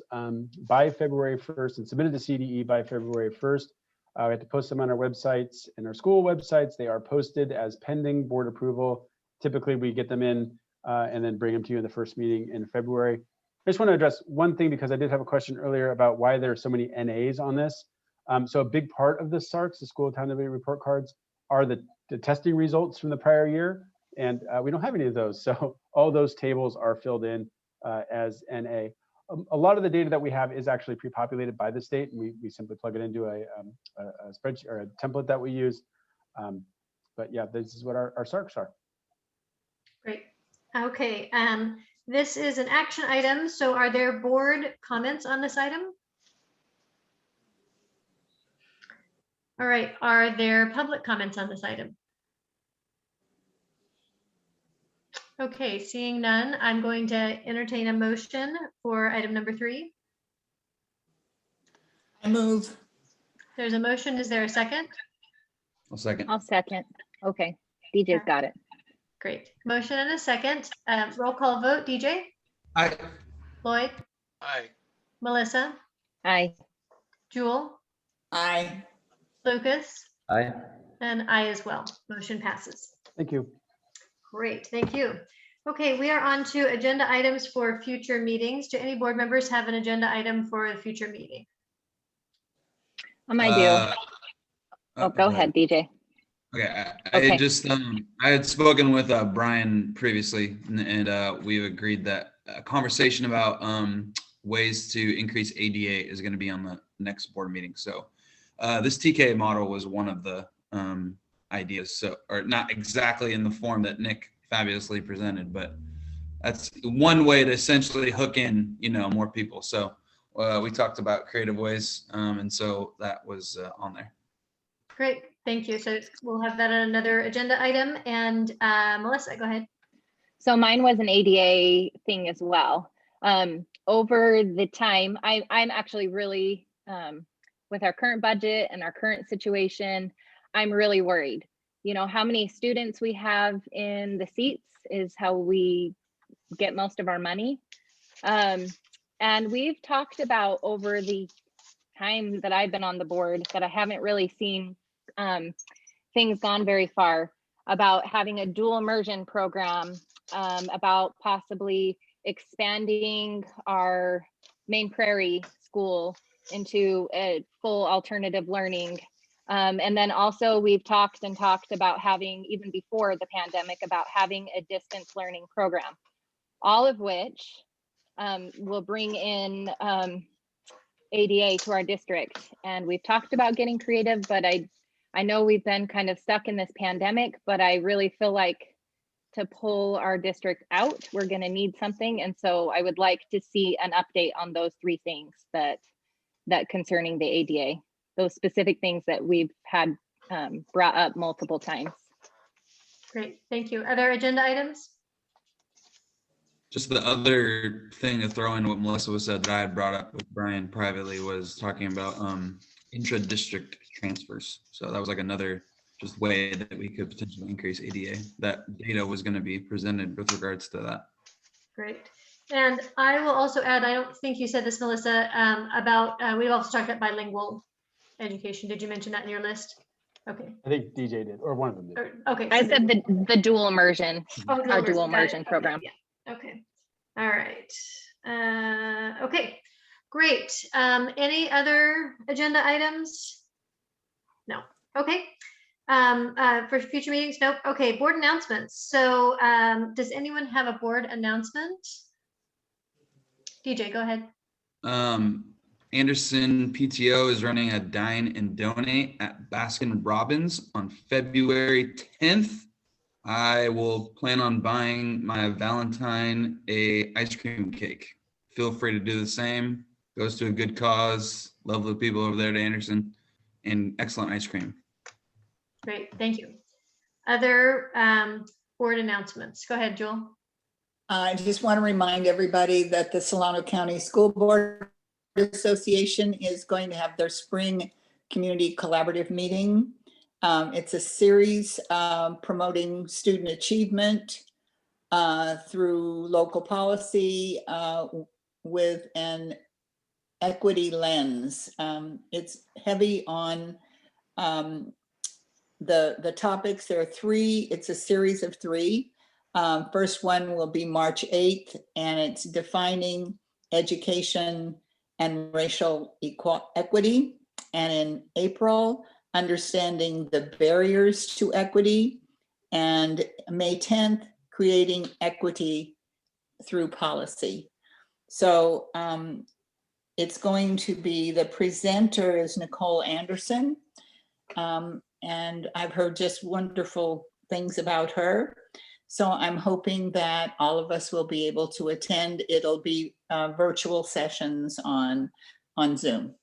by February 1st and submitted to CDE by February 1st. We have to post them on our websites and our school websites. They are posted as pending board approval. Typically we get them in and then bring them to you in the first meeting in February. I just want to address one thing, because I did have a question earlier about why there are so many NAs on this. So a big part of the SARCs, the School Accountability Report Cards, are the testing results from the prior year. And we don't have any of those. So all those tables are filled in as NA. A lot of the data that we have is actually pre-populated by the state, and we simply plug it into a spreadsheet or a template that we use. But yeah, this is what our SARCs are. Great. Okay. This is an action item. So are there board comments on this item? All right. Are there public comments on this item? Okay, seeing none, I'm going to entertain a motion for item number 3. I move. There's a motion. Is there a second? I'll second. I'll second. Okay, DJ's got it. Great. Motion and a second. Roll call vote. DJ? Aye. Lloyd? Aye. Melissa? Aye. Jewel? Aye. Lucas? Aye. And I as well. Motion passes. Thank you. Great, thank you. Okay, we are on to agenda items for future meetings. Do any board members have an agenda item for a future meeting? I do. Oh, go ahead, DJ. Okay, Okay. I just I had spoken with Brian previously, and we agreed that a conversation about ways to increase ADA is going to be on the next board meeting. So this TK model was one of the ideas, so, or not exactly in the form that Nick fabulously presented, but that's one way to essentially hook in, more people. So we talked about creative ways, and so that was on there. Great, thank you. So we'll have that on another agenda item. And Melissa, go ahead. So mine was an ADA thing as well. Over the time, I'm actually really with our current budget and our current situation, I'm really worried. You know, how many students we have in the seats is how we get most of our money. And we've talked about over the time that I've been on the board that I haven't really seen things gone very far, about having a dual immersion program, about possibly expanding our Main Prairie school into a full alternative learning. And then also we've talked about having, even before the pandemic, about having a distance learning program, all of which will bring in ADA to our district. And we've talked about getting creative, but I know we've been kind of stuck in this pandemic, but I really feel like to pull our district out, we're going to need something. And so I would like to see an update on those three things that concerning the ADA, those specific things that we've had brought up multiple times. Great, thank you. Other agenda items? Just the other thing to throw in what Melissa was said that I had brought up with Brian privately was talking about intra-district transfers. So that was like another just way that we could potentially increase ADA. That data was going to be presented with regards to that. Great. And I will also add, I don't think you said this, Melissa, about, we also talked about bilingual education. Did you mention that in your list? Okay. I think DJ did, or one of them did. Okay. I said the dual immersion, Oh, our dual got it. immersion Okay, program. yeah. Okay. All right. Okay, great. Any other agenda items? No. Okay. For future meetings, nope. Okay, board announcements. So does anyone have a board announcement? DJ, go ahead. Anderson PTO is running a dine and donate at Baskin Robbins on February 10th. I will plan on buying my Valentine a ice cream cake. Feel free to do the same. Goes to a good cause. Love the people over there at Anderson, and excellent ice cream. Great, thank you. Other board announcements. Go ahead, Jewel. I just want to remind everybody that the Solano County School Board Association is going to have their spring community collaborative meeting. It's a series promoting student achievement through local policy with an equity lens. It's heavy on the topics. There are three, it's a series of three. First one will be March 8th, and it's defining education and racial equity. And in April, understanding the barriers to equity. And May 10th, creating equity through policy. So it's going to be, the presenter is Nicole Anderson. And I've heard just wonderful things about her. So I'm hoping that all of us will be able to attend. It'll be virtual sessions on Zoom.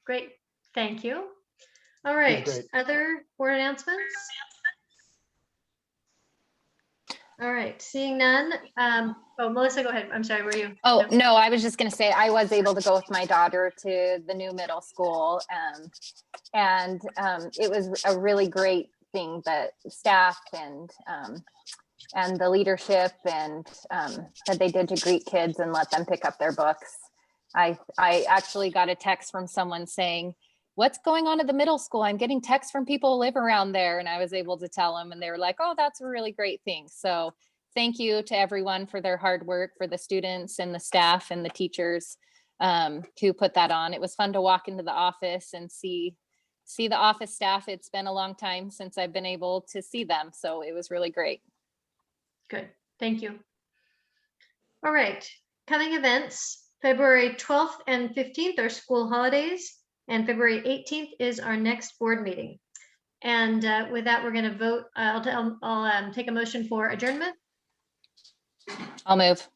Great, thank you. All right, other board announcements? All right, seeing none. Oh, Melissa, go ahead. I'm sorry, were you? Oh, no, I was just going to say I was able to go with my daughter to the new middle school. And it was a really great thing that staff and the leadership and that they did to greet kids and let them pick up their books. I actually got a text from someone saying, "What's going on at the middle school? I'm getting texts from people who live around there." And I was able to tell them, and they were like, "Oh, that's a really great thing." So thank you to everyone for their hard work, for the students and the staff and the teachers who put that on. It was fun to walk into the office and see the office staff. It's been a long time since I've been able to see them. So it was really great. Good, thank you. All right, coming events, February 12th and 15th are school holidays, and February 18th is our next board meeting. And with that, we're going to vote. I'll take a motion for adjournment. I'll move.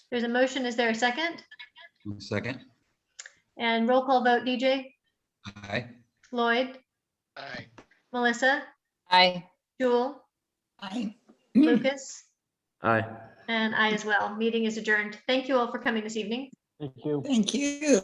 There's a motion. Is there a second? Second. And roll call vote, DJ? Aye. Lloyd? Aye. Melissa? Aye. Jewel? Aye. Lucas? Aye. And I as well. Meeting is adjourned. Thank you all for coming this evening. Thank you. Thank you.